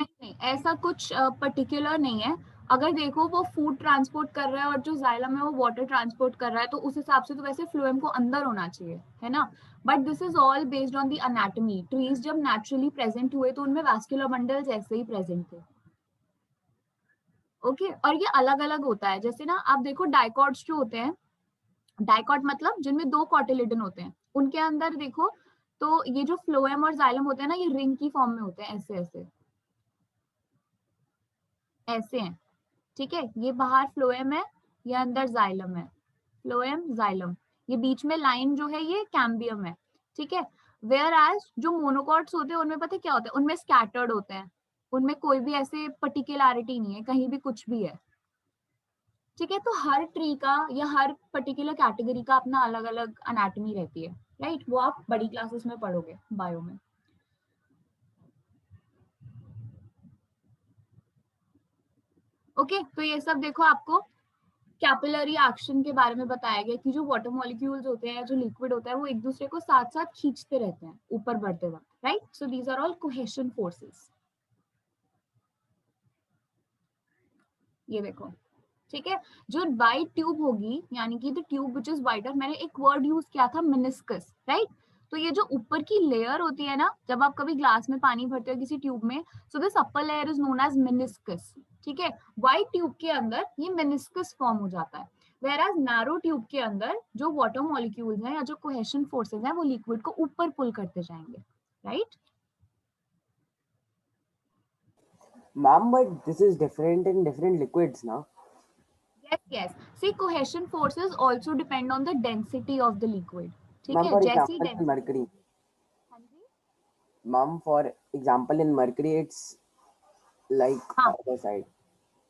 नहीं, ऐसा कुछ पर्टिकुलर नहीं है। अगर देखो वो फूड ट्रांसपोर्ट कर रहा है और जो जाइलम है वो वाटर ट्रांसपोर्ट कर रहा है, तो उस हिसाब से तो वैसे फ्लोएम को अंदर होना चाहिए, है ना। But this is all based on the anatomy. Trees जब नेचुरली प्रेजेंट हुए तो उनमें वैस्कुलर बंडल्स ऐसे ही प्रेजेंट थे, ओके। और ये अलग अलग होता है, जैसे ना आप देखो डाइकॉट्स जो होते हैं, डाइकॉट मतलब जिनमें दो कॉटिलिडन होते हैं, उनके अंदर देखो तो ये जो फ्लोएम और जाइलम होते हैं ना, ये रिंग की फॉर्म में होते हैं, ऐसे ऐसे ऐसे हैं, ठीक है। ये बाहर फ्लोएम है, ये अंदर जाइलम है, फ्लोएम जाइलम। ये बीच में लाइन जो है ये कैम्बियम है, ठीक है। वेयर एज जो मोनोकॉट्स होते हैं उनमें पता है क्या होता है, उनमें स्कैटर्ड होते हैं, उनमें कोई भी ऐसे पर्टिकुलरिटी नहीं है, कहीं भी कुछ भी है, ठीक है। तो हर ट्री का या हर पर्टिकुलर कैटेगरी का अपना अलग अलग एनाटॉमी रहती है, राइट। वो आप बड़ी क्लासेस में पढ़ोगे बायो में, ओके। तो ये सब देखो, आपको कैपिलरी एक्शन के बारे में बताया गया कि जो वाटर मॉलिक्यूल्स होते हैं, जो लिक्विड होता है, वो एक दूसरे को साथ साथ खींचते रहते हैं ऊपर बढ़ते वक्त, right. So these are all cohesion forces. ये देखो, ठीक है। जो वाइट ट्यूब होगी, यानी कि द ट्यूब विच इज वाइटर, मैंने एक वर्ड यूज किया था मिनिस्कस, राइट। तो ये जो ऊपर की लेयर होती है ना, जब आप कभी ग्लास में पानी भरते हो किसी ट्यूब में, so this upper layer is known as meniscus, ठीक है। वाइट ट्यूब के अंदर ये मिनिस्कस फॉर्म हो जाता है, whereas नैरो ट्यूब के अंदर जो वाटर मॉलिक्यूल्स हैं या जो कोहेशन फोर्सेस हैं वो लिक्विड को ऊपर पुल करते जाएंगे, right. Ma'am, but this is different in different liquids, na? Yes, yes. See, cohesion forces also depend on the density of the liquid. ठीक Ma'am, है, for जैसी example, in density। mercury. हाँ जी। Ma'am, for example, in mercury, it's like हाँ, other side.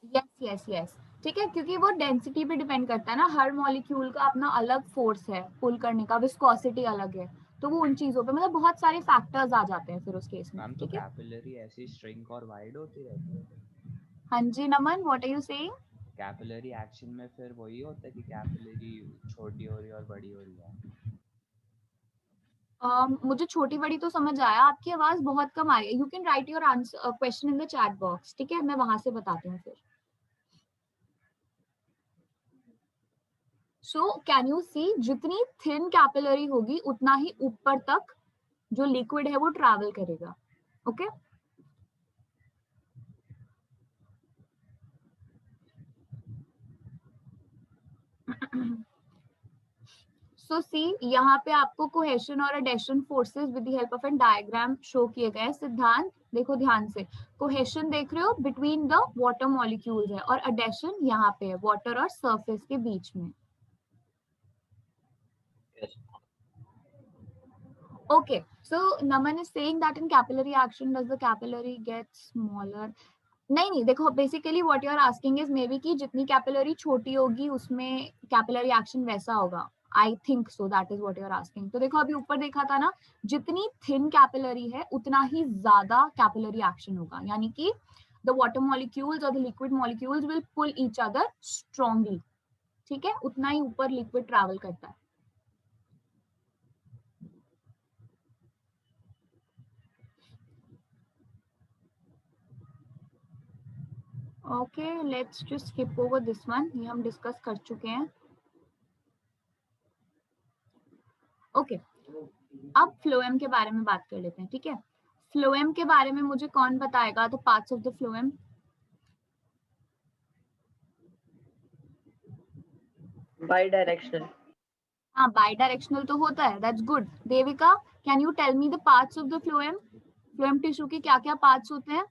Yes yes yes, ठीक है, क्योंकि वो density पे डिपेंड करता है ना, हर मॉलिक्यूल का अपना अलग फोर्स है पुल करने का, विस्कोसिटी अलग है, तो वो उन चीजों पे मतलब बहुत सारे फैक्टर्स आ जाते हैं फिर उस केस में, मैम तो ठीक है। कैपिलरी ऐसी श्रिंक और वाइड होती रहती है। हाँ ji Naman, what are you saying? Capillary action में फिर वही होता है कि कैपिलरी छोटी हो रही है और बड़ी हो रही है। मुझे छोटी बड़ी तो समझ आया, आपकी आवाज बहुत कम आ रही है. You can write your answer question in the chat box, ठीक है, मैं वहां से बताती हूँ फिर. सो कैन यू सी, जितनी थिन कैपिलरी होगी उतना ही ऊपर तक जो लिक्विड है वो ट्रैवल करेगा. ओके सो सी, यहाँ पे आपको कोहेशन और adhesion forces with the help of an diagram show किए गए. सिद्धांत देखो ध्यान से, कोहेशन देख रहे हो बिटवीन द वाटर मॉलिक्यूल्स है, और एडेशन यहाँ पे है वाटर और सरफेस के बीच में. Yes. Okay, so Naman is saying that in capillary action does the capillary get smaller? नहीं, देखो basically what you are asking is maybe कि जितनी कैपिलरी छोटी होगी उसमें कैपिलरी एक्शन वैसा होगा. I think so, that is what you are asking. तो देखो अभी ऊपर देखा था ना, जितनी थिन कैपिलरी है उतना ही ज्यादा कैपिलरी एक्शन होगा, यानी कि द वाटर मॉलिक्यूल्स और the liquid molecules will pull each other strongly. ठीक है, उतना ही ऊपर लिक्विड ट्रैवल करता है. Okay, let's just skip over this one, ये हम डिस्कस कर चुके हैं. ओके, अब फ्लोएम के बारे में बात कर लेते हैं. ठीक है, फ्लोएम के बारे में मुझे कौन बताएगा the parts of the phloem? Bidirectional. हाँ, बाई डायरेक्शनल तो होता है, that's good. Devika, can you tell me the parts of the phloem? Phloem tissue के क्या क्या पार्ट्स होते हैं?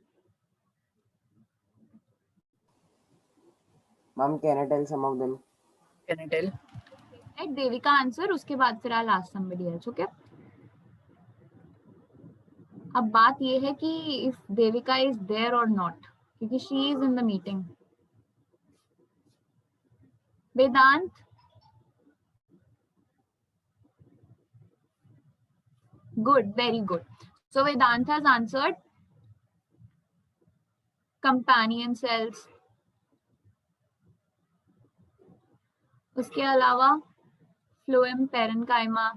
Ma'am, can I tell some of them? Can I tell? Right, Devika answer, उसके बाद फिर I last somebody else. Okay, अब बात ये है कि इफ देविका इज देयर और नॉट, क्योंकि she is in the meeting. Vedant, good, very good. So Vedant has answered companion cells. उसके अलावा phloem parenchyma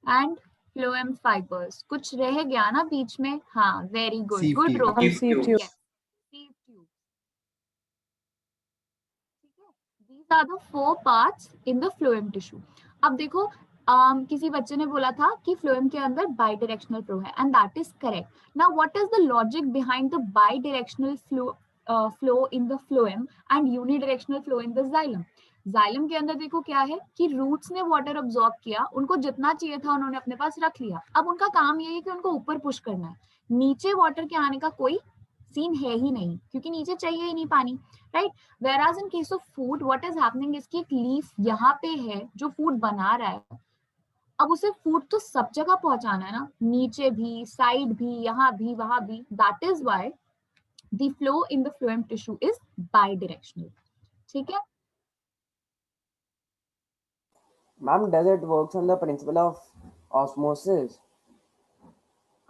and phloem fibres. कुछ रह गया ना बीच में? हाँ, very good, good Rohan. Sieve tube. These are the 4 parts in the phloem tissue. अब देखो, किसी बच्चे ने बोला था कि फ्लोएम के अंदर बाई डायरेक्शनल फ्लो है, and that is correct. Now what is the logic behind the by directional flow in the phloem and unidirectional flow in the xylem? Xylem के अंदर देखो क्या है कि रूट्स ने वाटर अब्सॉर्ब किया, उनको जितना चाहिए था उन्होंने अपने पास रख लिया. अब उनका काम ये है कि उनको ऊपर पुश करना है. नीचे वाटर के आने का कोई सीन है ही नहीं, क्योंकि नीचे चाहिए ही नहीं पानी, right? Whereas in case of food, what is happening is कि एक लीफ यहाँ पे है जो फूड बना रहा है. अब उसे फूड तो सब जगह पहुंचाना है ना, नीचे भी, साइड भी, यहाँ भी, वहां भी. That is why the flow in the phloem tissue is bidirectional. ठीक है? Ma'am, does it works on the principle of osmosis?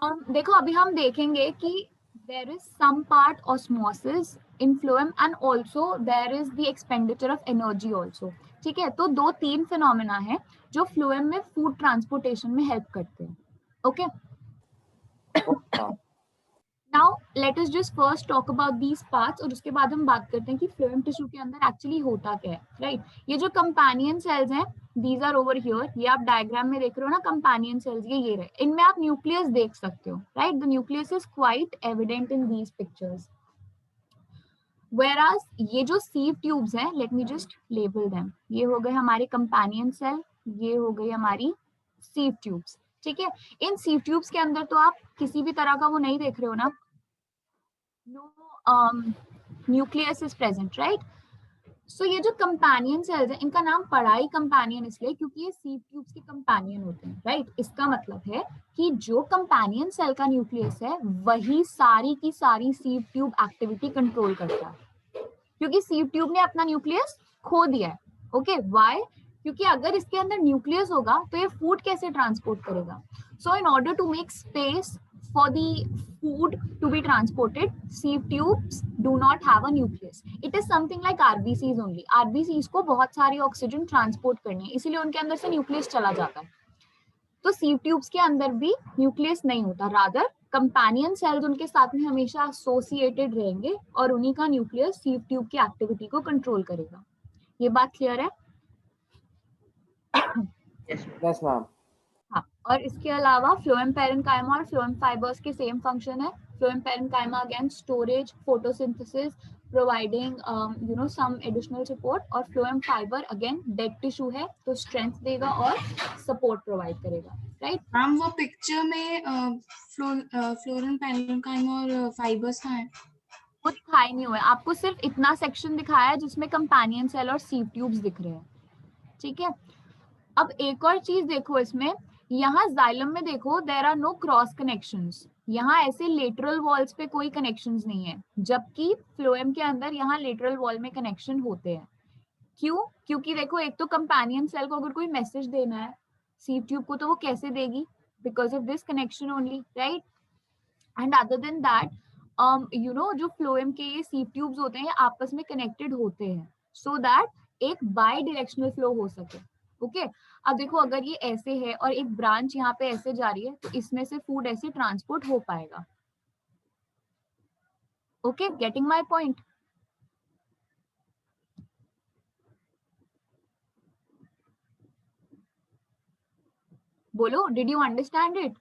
देखो अभी हम देखेंगे कि there is some part osmosis in phloem and also there is the expenditure of energy also. ठीक है, तो 2-3 फिनोमेना है जो फ्लोएम में फूड ट्रांसपोर्टेशन में हेल्प करते हैं. Okay, now let us just first talk about these parts, और उसके बाद हम बात करते हैं कि फ्लोएम टिश्यू के अंदर एक्चुअली होता क्या है. राइट, ये जो कंपेनियन सेल्स हैं, these are over here, ये आप डायग्राम में देख रहे हो ना, कंपेनियन सेल्स ये रहे. इनमें आप न्यूक्लियस देख सकते हो, right? The nucleus is quite evident in these pictures. Whereas ये जो सीव ट्यूब्स हैं, let me just label them. ये हो गए हमारे कंपेनियन सेल, ये हो गई हमारी सीव ट्यूब्स. ठीक है, इन सीव ट्यूब्स के अंदर तो आप किसी भी तरह का वो नहीं देख रहे हो ना, no nucleus is present, right? So ये जो कंपेनियन सेल्स हैं, इनका नाम पड़ा ही कंपेनियन इसलिए क्योंकि ये सीव ट्यूब्स के कंपेनियन होते हैं, राइट? इसका मतलब है कि जो कंपेनियन सेल का न्यूक्लियस है वही सारी की सारी सीव ट्यूब एक्टिविटी कंट्रोल करता है, क्योंकि सीव ट्यूब ने अपना न्यूक्लियस खो दिया है. Okay, why? क्योंकि अगर इसके अंदर न्यूक्लियस होगा तो ये फूड कैसे ट्रांसपोर्ट करेगा? So in order to make space for the food to be transported, sieve tubes do not have a nucleus. It is something like RBCs only. RBCs को बहुत सारी ऑक्सीजन ट्रांसपोर्ट करनी है, इसीलिए उनके अंदर से न्यूक्लियस चला जाता है. तो sieve tubes के अंदर भी न्यूक्लियस नहीं होता, रादर कंपेनियन सेल्स उनके साथ में हमेशा एसोसिएटेड रहेंगे और उन्हीं का न्यूक्लियस sieve tube की एक्टिविटी को कंट्रोल करेगा. ये बात क्लियर है? Yes, ma'am. हाँ, और इसके अलावा फ्लोएम पैरेन्काइमा और फ्लोएम फाइबर्स के सेम फंक्शन है. Phloem parenchyma again storage, photosynthesis, providing some additional support, और phloem fibre again dead tissue है तो स्ट्रेंथ देगा और सपोर्ट प्रोवाइड करेगा. राइट मैम, वो पिक्चर में फ्लोएम पैरेन्काइमा और फाइबर्स कहाँ है? वो दिखाई नहीं हुआ है, आपको सिर्फ इतना सेक्शन दिखाया है जिसमें कंपेनियन सेल और sieve ट्यूब्स दिख रहे हैं. ठीक है, अब एक और चीज देखो इसमें, यहाँ जाइलम में देखो there are no cross connections. यहाँ ऐसे लेटरल वॉल्स पे कोई कनेक्शंस नहीं है, जबकि फ्लोएम के अंदर यहाँ लेटरल वॉल में कनेक्शन होते हैं. क्यों? क्योंकि देखो एक तो कंपेनियन सेल को अगर कोई मैसेज देना है sieve ट्यूब को तो वो कैसे देगी? Because of this connection only, right? And other than that जो फ्लोएम के ये sieve ट्यूब्स होते हैं आपस में कनेक्टेड होते हैं सो दैट एक बाई डायरेक्शनल फ्लो हो सके. ओके अब देखो अगर ये ऐसे है और एक ब्रांच यहाँ पे ऐसे जा रही है तो इसमें से फूड ऐसे ट्रांसपोर्ट हो पाएगा. Okay, getting my point? बोलो, did you understand it?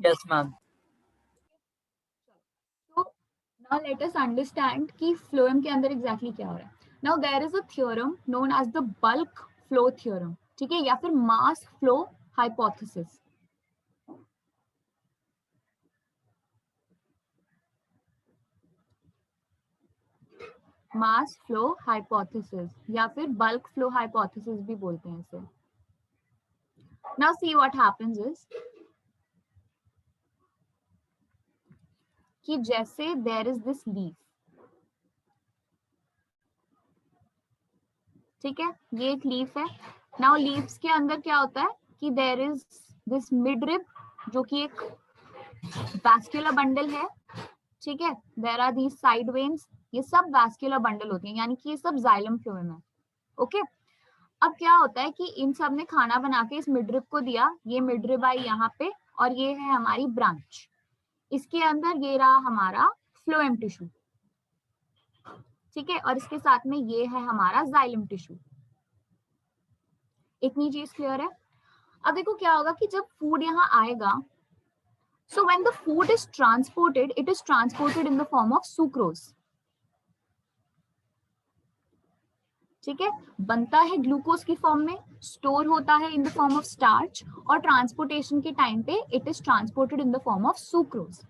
Yes, ma'am. So now let us understand कि फ्लोएम के अंदर एग्जैक्टली क्या हो रहा है. Now there is a theorem known as the bulk flow theorem, ठीक है, या फिर mass flow hypothesis. mass flow hypothesis या फिर bulk flow hypothesis भी बोलते हैं इसे. Now see what happens is कि जैसे there is this leaf, ठीक है, ये एक लीफ है. नाउ लीव्स के अंदर क्या होता है कि देयर इज दिस मिडरिब जो कि एक वैस्कुलर बंडल है. ठीक है, there are these side veins, ये सब वैस्कुलर बंडल होती हैं, यानी कि ये सब जाइलम फ्लोएम है. ओके अब क्या होता है कि इन सब ने खाना बना के इस मिडरिब को दिया. ये मिडरिब आई यहाँ पे और ये है हमारी ब्रांच. इसके अंदर ये रहा हमारा फ्लोएम टिश्यू. ठीक है, और इसके साथ में ये है हमारा जाइलम टिश्यू. इतनी चीज क्लियर है? अब देखो क्या होगा कि जब फूड यहाँ आएगा, so when the food is transported, it is transported in the form of sucrose. ठीक है, बनता है ग्लूकोज की फॉर्म में, स्टोर होता है in the form of starch, और ट्रांसपोर्टेशन के टाइम पे it is transported in the form of sucrose.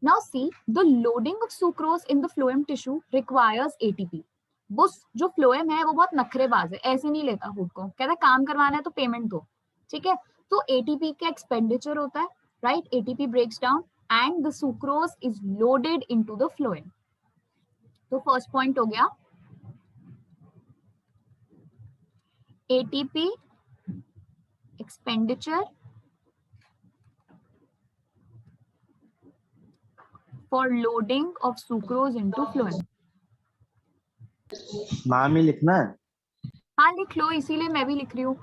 Now see, the loading of sucrose in the phloem tissue requires ATP. वो जो फ्लोएम है वो बहुत नखरेबाज है, ऐसे नहीं लेता फूड को, कहता है काम करवाना है तो पेमेंट दो. ठीक है, तो ATP का एक्सपेंडिचर होता है, right? ATP breaks down and the sucrose is loaded into the phloem. तो फर्स्ट पॉइंट हो गया ATP expenditure for loading of sucrose into phloem. Ma'am ही लिखना है? हाँ लिख लो, इसीलिए मैं भी लिख रही हूँ.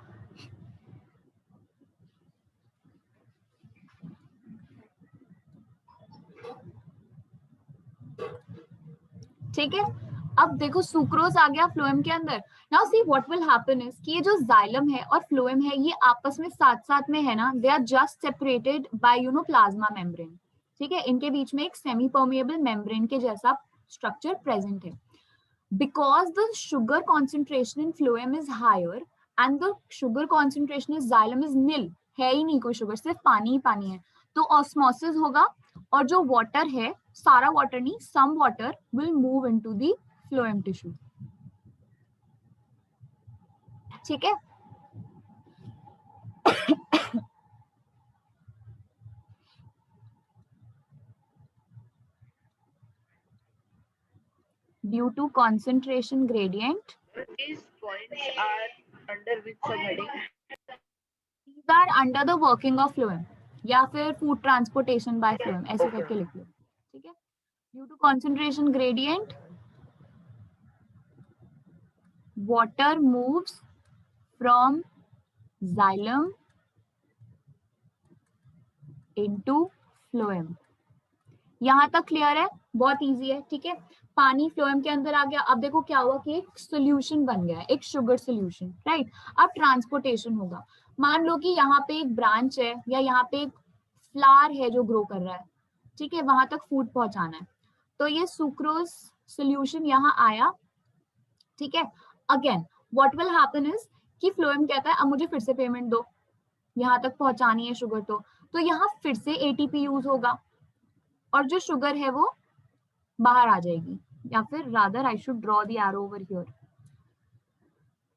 ठीक है, अब देखो सुक्रोज आ गया फ्लोएम के अंदर. Now see what will happen is कि ये जो जाइलम है और फ्लोएम है ये आपस में साथ साथ में है ना, they are just separated by plasma membrane. ठीक है, इनके बीच में एक सेमी परमिएबल मेम्ब्रेन के जैसा स्ट्रक्चर प्रेजेंट है. Because the sugar concentration in phloem is higher and the sugar concentration in xylem is nil, है ही नहीं कोई शुगर, सिर्फ पानी ही पानी है. तो ऑस्मोसिस होगा और जो वाटर है, सारा वाटर नहीं, some water will move into the phloem tissue. ठीक है, due to concentration gradient. These points are under which subheading? These are under the working of phloem. या फिर फूड ट्रांसपोर्टेशन बाय फ्लोएम ऐसे करके लिख लो, ठीक है। Due to concentration gradient water moves from xylem into phloem. यहां तक क्लियर है? बहुत इजी है, ठीक है। पानी फ्लोएम के अंदर आ गया। अब देखो क्या हुआ कि एक सोल्यूशन बन गया है, एक शुगर सोल्यूशन, राइट। अब ट्रांसपोर्टेशन होगा। मान लो कि यहाँ पे एक ब्रांच है या यहाँ पे एक फ्लावर है जो ग्रो कर रहा है, ठीक है, वहां तक फूड पहुंचाना है। तो ये सुक्रोज सोल्यूशन यहाँ आया, ठीक है। Again what will happen is कि फ्लोएम कहता है अब मुझे फिर से पेमेंट दो, यहाँ तक पहुंचानी है शुगर। तो यहाँ फिर से एटीपी यूज होगा और जो शुगर है वो बाहर आ जाएगी, या फिर rather I should draw the arrow over here,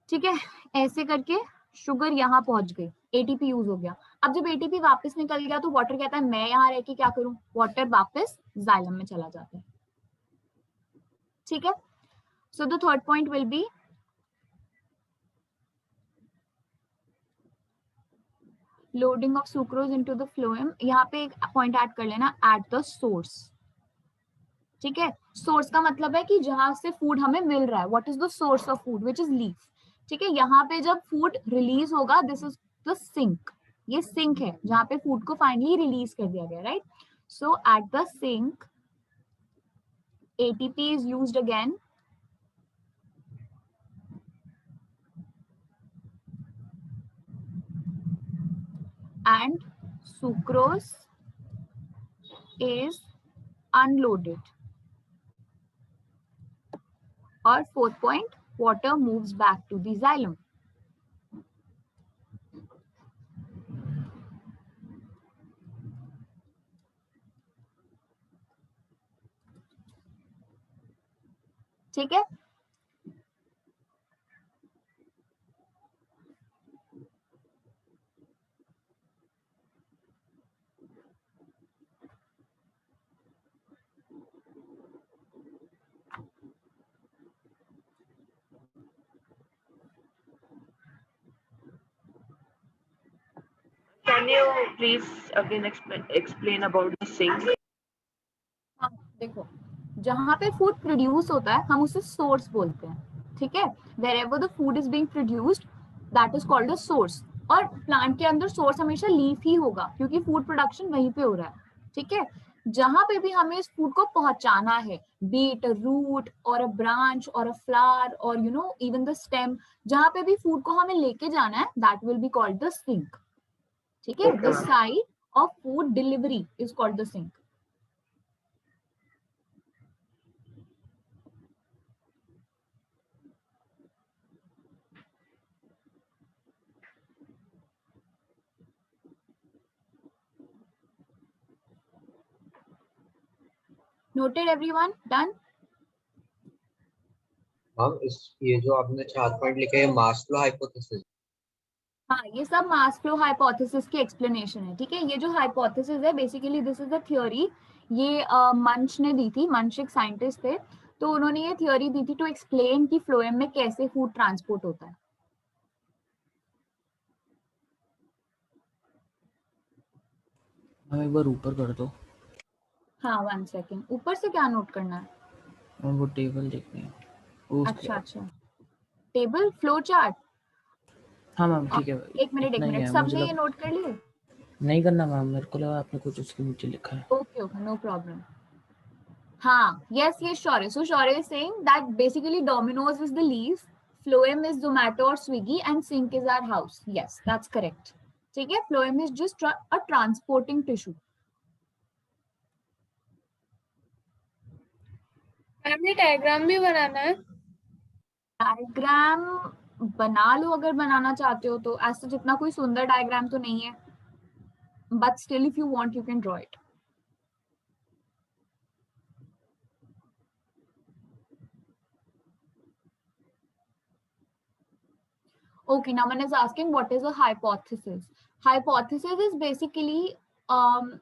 ठीक है। ऐसे करके शुगर यहाँ पहुंच गई, एटीपी यूज हो गया। अब जब एटीपी वापस निकल गया तो वाटर कहता है मैं यहाँ रह के क्या करूं, वाटर वापस जाइलम में चला जाता है, ठीक है। So the third point will be loading of sucrose into the phloem. यहाँ पे एक पॉइंट ऐड कर लेना, एट द सोर्स, ठीक है। सोर्स का मतलब है कि जहां से फूड हमें मिल रहा है, what is the source of food, which is leaf, ठीक है। यहाँ पे जब फूड रिलीज होगा, दिस इज द सिंक, ये सिंक है जहां पे फूड को फाइनली रिलीज कर दिया गया, right. So at the sink ATP is used again and sucrose is unloaded. और fourth point, water moves back to the xylem. ठीक है। Can you please again explain about the sink? हाँ, देखो जहां पे फूड प्रोड्यूस होता है हम उसे सोर्स बोलते हैं, ठीक है। wherever the food is being produced that is called a source. और प्लांट के अंदर सोर्स हमेशा लीफ ही होगा क्योंकि फूड प्रोडक्शन वहीं पे हो रहा है, ठीक है। जहां पे भी हमें इस फूड को पहुंचाना है, बी इट अ रूट और अ ब्रांच और अ फ्लावर और you know even the stem, जहां पे भी फूड को हमें लेके जाना है that will be called the sink, ठीक है। The side of food delivery is called the sink. Noted everyone? Done? Ma'am इस ये जो आपने 4 पॉइंट लिखे हैं मास्लो हाइपोथेसिस, हाँ, ये सब मास फ्लो हाइपोथेसिस की एक्सप्लेनेशन है, ठीक है। ये जो हाइपोथेसिस है basically this is a theory, ये मंच ने दी थी। मंच एक साइंटिस्ट थे, तो उन्होंने ये थ्योरी दी थी टू एक्सप्लेन कि फ्लोएम में कैसे फूड ट्रांसपोर्ट होता है। हम एक बार ऊपर कर दो। हाँ 1 सेकेंड, ऊपर से क्या नोट करना है? और वो टेबल देखनी है। वो अच्छा अच्छा, टेबल फ्लो चार्ट। हाँ मैम ठीक है। एक मिनट सबने ये नोट कर लिए? नहीं करना मैम, मेरे को लगा आपने कुछ उसके नीचे लिखा है। Okay okay, no problem. हाँ, yes, Shaurya. So Shaurya is saying that basically Domino's is the leaf, Floem is Zomato or Swiggy, and Sink is our house. Yes, that's correct. ठीक है, Floem is just a transporting tissue. हमने diagram भी बनाना है। Diagram बना लो अगर बनाना चाहते हो तो, ऐसा जितना कोई सुंदर डायग्राम तो नहीं है, but still if you want you can draw it. Okay, now one is asking what is a hypothesis. Hypothesis is basically,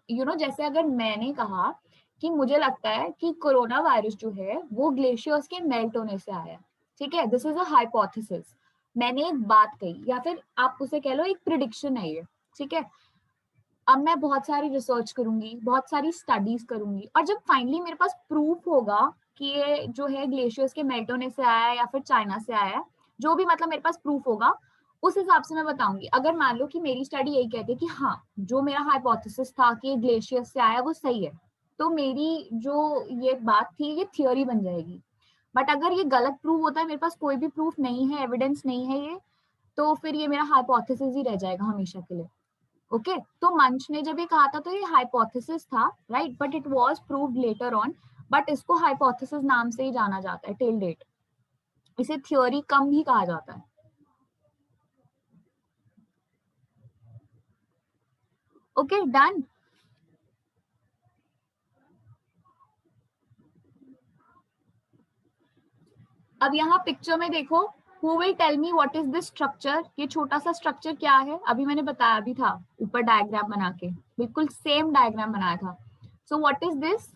you know, जैसे अगर मैंने कहा कि मुझे लगता है कि कोरोना वायरस जो है वो ग्लेशियर्स के मेल्ट होने से आया है, ठीक है, दिस इज अ हाइपोथेसिस। मैंने एक बात कही या फिर आप उसे कह लो एक प्रिडिक्शन है ये, ठीक है। अब मैं बहुत सारी रिसर्च करूंगी, बहुत सारी स्टडीज करूंगी, और जब फाइनली मेरे पास प्रूफ होगा कि ये जो है ग्लेशियर्स के मेल्ट होने से आया है या फिर चाइना से आया है, जो भी मतलब मेरे पास प्रूफ होगा, उस हिसाब से मैं बताऊंगी। अगर मान लो कि मेरी स्टडी यही कहती है कि हाँ, जो मेरा हाइपोथेसिस था कि ये ग्लेशियर्स से आया वो सही है, तो मेरी जो ये बात थी ये थियोरी बन जाएगी। बट अगर ये गलत प्रूव होता है, मेरे पास कोई भी प्रूफ नहीं है, एविडेंस नहीं है ये, तो फिर ये मेरा हाइपोथेसिस ही रह जाएगा हमेशा के लिए। ओके तो मंच ने जब ये कहा था तो ये हाइपोथेसिस था, right, but it was proved later on, but इसको हाइपोथेसिस नाम से ही जाना जाता है टिल डेट, इसे थ्योरी कम ही कहा जाता है। Okay done. अब यहाँ पिक्चर में देखो, who will tell me what is this structure? ये छोटा सा स्ट्रक्चर क्या है? अभी मैंने बताया भी था ऊपर डायग्राम बना के, बिल्कुल सेम डायग्राम बनाया था। So what is this?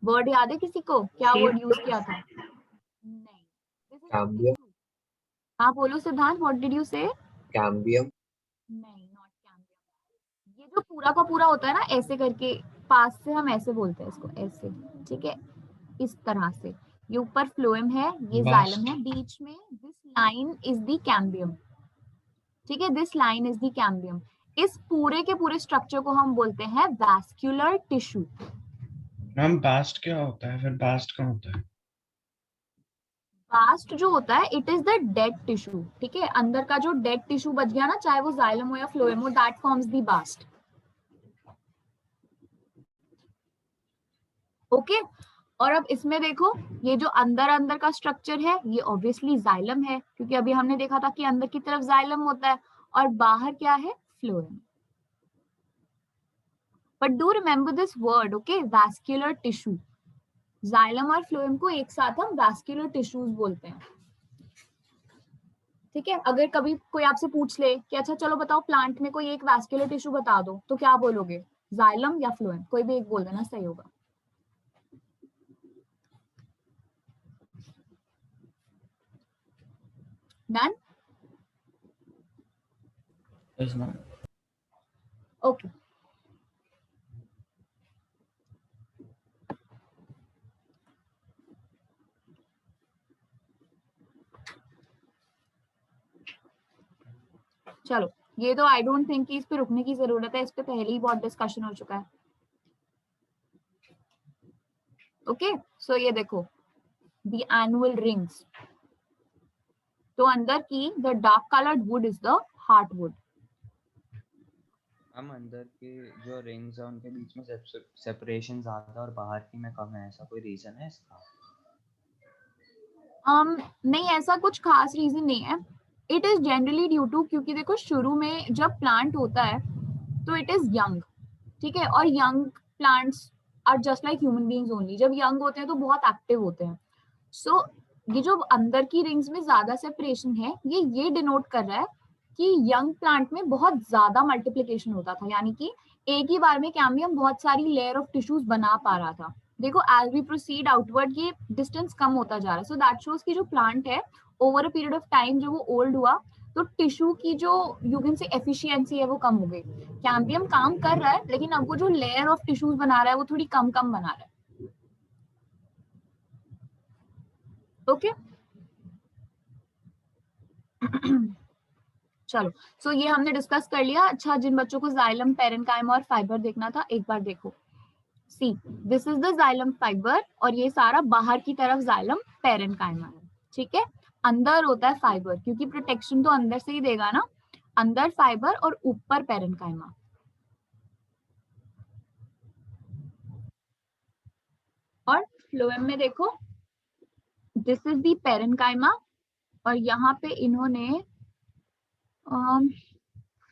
Word याद है किसी को? क्या वर्ड यूज किया था? नहीं, कैम्बियम। हाँ बोलो सिद्धांत, व्हाट डिड यू से? कैम्बियम। नहीं, नॉट कैम्बियम। ये जो पूरा का पूरा होता है ना ऐसे करके, पास से हम ऐसे बोलते हैं इसको, ऐसे, ठीक है, इस तरह से। ये ऊपर फ्लोएम है, ये जाइलम है, बीच में this line is the cambium, ठीक है, this line is the cambium. इस पूरे के पूरे स्ट्रक्चर को हम बोलते हैं वैस्कुलर टिश्यू। मैम बास्ट क्या होता है? फिर बास्ट कहाँ होता है? बास्ट जो होता है it is the dead tissue, ठीक है, अंदर का जो डेड टिश्यू बच गया ना, चाहे वो जाइलम हो या फ्लोएम हो, that forms the bast. Okay और अब इसमें देखो, ये जो अंदर अंदर का स्ट्रक्चर है ये ऑब्वियसली जाइलम है, क्योंकि अभी हमने देखा था कि अंदर की तरफ जाइलम होता है और बाहर क्या है, phloem. But do remember this word, okay, vascular tissue. Xylem और फ्लोएम को एक साथ हम वैस्कुलर टिश्यूज बोलते हैं, ठीक है। अगर कभी कोई आपसे पूछ ले कि अच्छा चलो बताओ प्लांट में कोई एक वैस्कुलर टिश्यू बता दो, तो क्या बोलोगे, जाइलम या फ्लोएम? कोई भी एक बोल देना, सही होगा। डन। Yes ma'am. ओके चलो, ये तो आई डोंट थिंक कि इस पे रुकने की जरूरत है, इस पे पहले ही बहुत डिस्कशन हो चुका है। ओके सो ये देखो, द एनुअल रिंग्स, तो अंदर की the dark coloured would is the heartwood. हम अंदर के जो रिंग्स है उनके बीच में सेपरेशन ज्यादा और बाहर की में कम है, ऐसा कोई रीजन है इसका? नहीं, ऐसा कुछ खास रीजन नहीं है। It is generally due to, क्योंकि देखो शुरू में जब प्लांट होता है तो इट इज यंग, ठीक है, और young plants are just like human beings only. जब यंग होते हैं तो बहुत एक्टिव होते हैं। सो ये जो अंदर की रिंग्स में ज्यादा सेपरेशन है, ये डिनोट कर रहा है कि यंग प्लांट में बहुत ज्यादा मल्टीप्लिकेशन होता था, यानी कि एक ही बार में कैम्बियम बहुत सारी लेयर ऑफ टिश्यूज बना पा रहा था। देखो एज वी प्रोसीड आउटवर्ड ये डिस्टेंस कम होता जा रहा है, सो दैट शोज कि जो प्लांट है over a period of time जब वो ओल्ड हुआ तो टिश्यू की जो यू कैन से एफिशिएंसी है वो कम हो गई। कैम्बियम काम कर रहा है लेकिन अब वो जो लेयर ऑफ टिश्यूज बना रहा है वो थोड़ी कम कम बना रहा है। ओके चलो, सो ये हमने डिस्कस कर लिया। अच्छा, जिन बच्चों को जाइलम, पेरेन्काइमा और फाइबर देखना था, एक बार देखो, see this is the xylem fibre और ये सारा बाहर की तरफ जाइलम पेरेन्काइमा है, ठीक है। अंदर होता है फाइबर, क्योंकि प्रोटेक्शन तो अंदर से ही देगा ना, अंदर फाइबर और ऊपर पेरेन्काइमा। और फ्लोएम में देखो, दिस इज द पेरेन्काइमा और यहाँ पे इन्होंने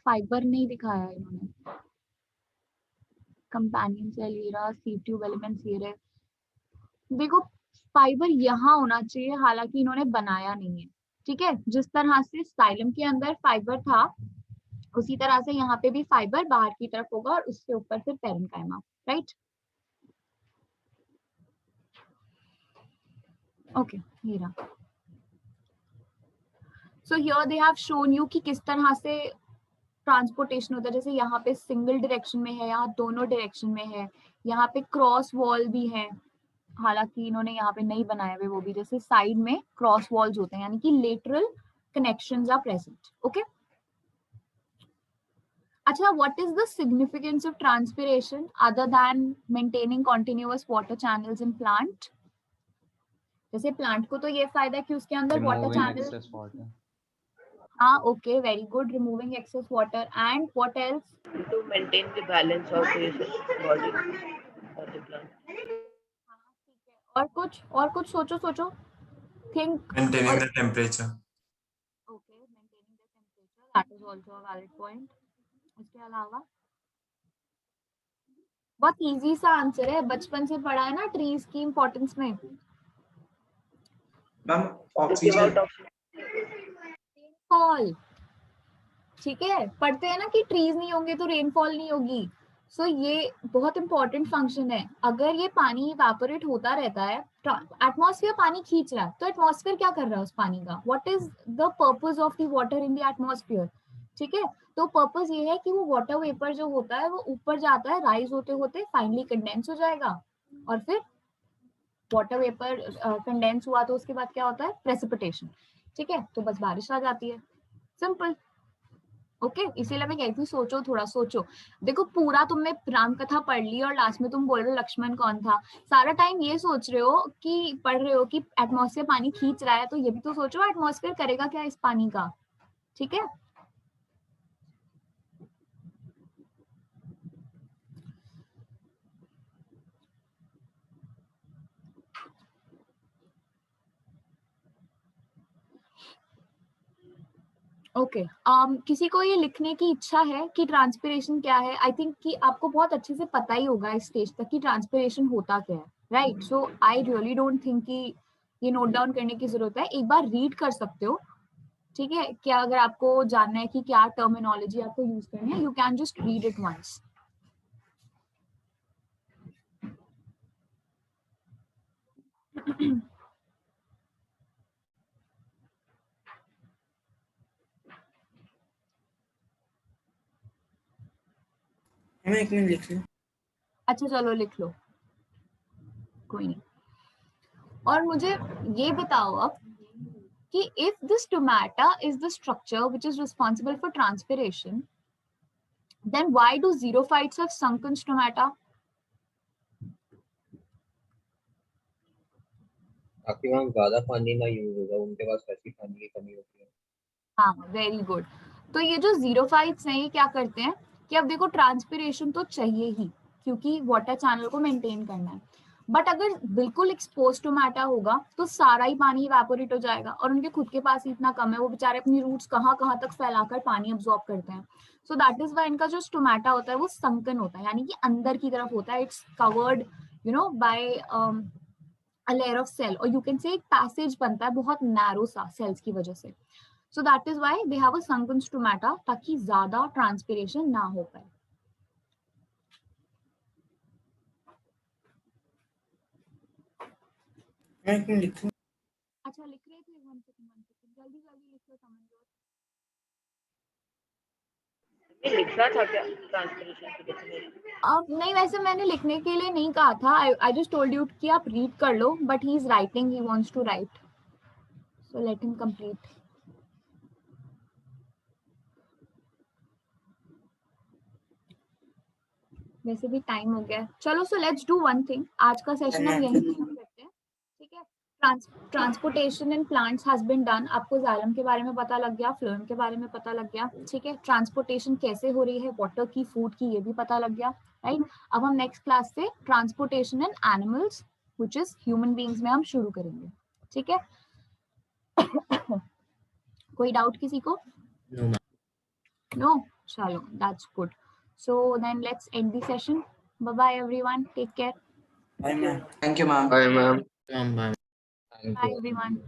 फाइबर नहीं दिखाया, इन्होंने कंपेनियन सेल ये रहा, सी ट्यूब एलिमेंट्स ये रहे। देखो फाइबर यहाँ होना चाहिए, हालांकि इन्होंने बनाया नहीं है, ठीक है। जिस तरह से साइलम के अंदर फाइबर था उसी तरह से यहाँ पे भी फाइबर बाहर की तरफ होगा और उसके ऊपर फिर पेरेन्काइमा, राइट। ओके ये रहा। So here they have shown you कि किस तरह से ट्रांसपोर्टेशन होता है। जैसे यहाँ पे सिंगल डायरेक्शन में है, यहाँ दोनों डायरेक्शन में है, यहाँ पे क्रॉस वॉल भी है, हालांकि इन्होंने यहाँ पे नहीं बनाए हुए वो भी, जैसे साइड में क्रॉस वॉल्स होते हैं, यानी कि lateral connections are present. Okay, अच्छा, what is the significance of transpiration other than maintaining continuous water channels in plant? जैसे प्लांट को तो ये फायदा है कि उसके अंदर water Removing channel, excess water. हाँ okay, very good, removing excess water, and what else? To maintain the balance of the body of the plant. और कुछ सोचो, think. Maintaining the temperature. Okay, maintaining the temperature, that is also a valid point. इसके अलावा बहुत easy सा answer है, बचपन से पढ़ा है ना ट्रीज की इंपॉर्टेंस में। Ma'am To give oxygen. out rainfall, ठीक है, पढ़ते हैं ना कि ट्रीज नहीं होंगे तो रेनफॉल नहीं होगी। सो ये बहुत इंपॉर्टेंट फंक्शन है। अगर ये पानी इवेपोरेट होता रहता है, एटमॉस्फेयर पानी खींच रहा है, तो एटमॉस्फेयर क्या कर रहा है उस पानी का? What is the purpose of the water in the atmosphere? ठीक है, तो पर्पस ये है कि वो वाटर वेपर जो होता है वो ऊपर जाता है, राइज होते होते फाइनली कंडेंस हो जाएगा, और फिर वाटर वेपर कंडेंस हुआ तो उसके बाद क्या होता है? प्रेसिपिटेशन। ठीक है, तो बस बारिश आ जाती है, सिंपल। ओके, इसीलिए मैं कहती हूँ सोचो, थोड़ा सोचो। देखो, पूरा तुमने राम कथा पढ़ ली और लास्ट में तुम बोल रहे हो लक्ष्मण कौन था। सारा टाइम ये सोच रहे हो कि पढ़ रहे हो कि एटमॉस्फेयर पानी खींच रहा है, तो ये भी तो सोचो एटमॉस्फेयर करेगा क्या इस पानी का। ठीक है, ओके किसी को ये लिखने की इच्छा है कि ट्रांसपिरेशन क्या है? आई थिंक कि आपको बहुत अच्छे से पता ही होगा इस स्टेज तक कि ट्रांसपिरेशन होता क्या है, right? So I really don't think कि ये नोट डाउन करने की जरूरत है, एक बार रीड कर सकते हो। ठीक है, क्या अगर आपको जानना है कि क्या टर्मिनोलॉजी आपको यूज करनी है, you can just read it once. मैं एक मिनट लिख लूं। अच्छा चलो लिख लो, कोई नहीं। और मुझे ये बताओ अब कि if the stomata is the structure which is responsible for transpiration, then why do xerophytes have sunken stomata? ताकि वहाँ ज्यादा पानी ना यूज होगा, उनके पास वैसी पानी की कमी होती है। हाँ, वेरी गुड। तो ये जो xerophytes हैं ये क्या करते हैं कि अब देखो ट्रांसपिरेशन तो चाहिए ही, क्योंकि वाटर चैनल को मेंटेन करना है, बट अगर बिल्कुल एक्सपोज स्टोमेटा होगा तो सारा ही पानी इवेपोरेट हो जाएगा, और उनके खुद के पास ही इतना कम है, वो बेचारे अपनी रूट्स कहाँ कहाँ तक फैलाकर पानी अब्सॉर्ब करते हैं। सो दैट इज वाई इनका जो स्टोमेटा होता है वो संकन होता है, यानी कि अंदर की तरफ होता है, it's covered by a layer of cell, और यू कैन से एक पैसेज बनता है बहुत नैरो सा सेल्स की वजह से। सो that is why they have a sunken stomata, ताकि ज्यादा ट्रांसपिरेशन ना हो पाए। मैं एक मिनट लिख लूं। अच्छा लिख रहे थे, वन सेकंड जल्दी जल्दी लिख लो, समझ लो। लिखना था क्या ट्रांसपिरेशन की डेफिनेशन? अब नहीं, वैसे मैंने लिखने के लिए नहीं कहा था, आई जस्ट टोल्ड यू कि आप रीड कर लो, but he is writing, he wants to write, so let him complete. वैसे भी टाइम हो गया है, चलो so let's do one thing, आज का सेशन हम यहीं खत्म करते हैं। ठीक है, transportation in plants has been done. आपको जाइलम के बारे में पता लग गया, फ्लोएम के बारे में पता लग गया। ठीक है, ट्रांसपोर्टेशन कैसे हो रही है, वाटर की, फूड की, ये भी पता लग गया, राइट? अब हम नेक्स्ट क्लास से transportation in animals which is human beings में हम शुरू करेंगे। ठीक है, कोई डाउट किसी को? नो, चलो that's good. So then let's end the session. Bye bye everyone. Take care. Bye ma'am. Thank you ma'am. Bye ma'am. Bye. Bye everyone.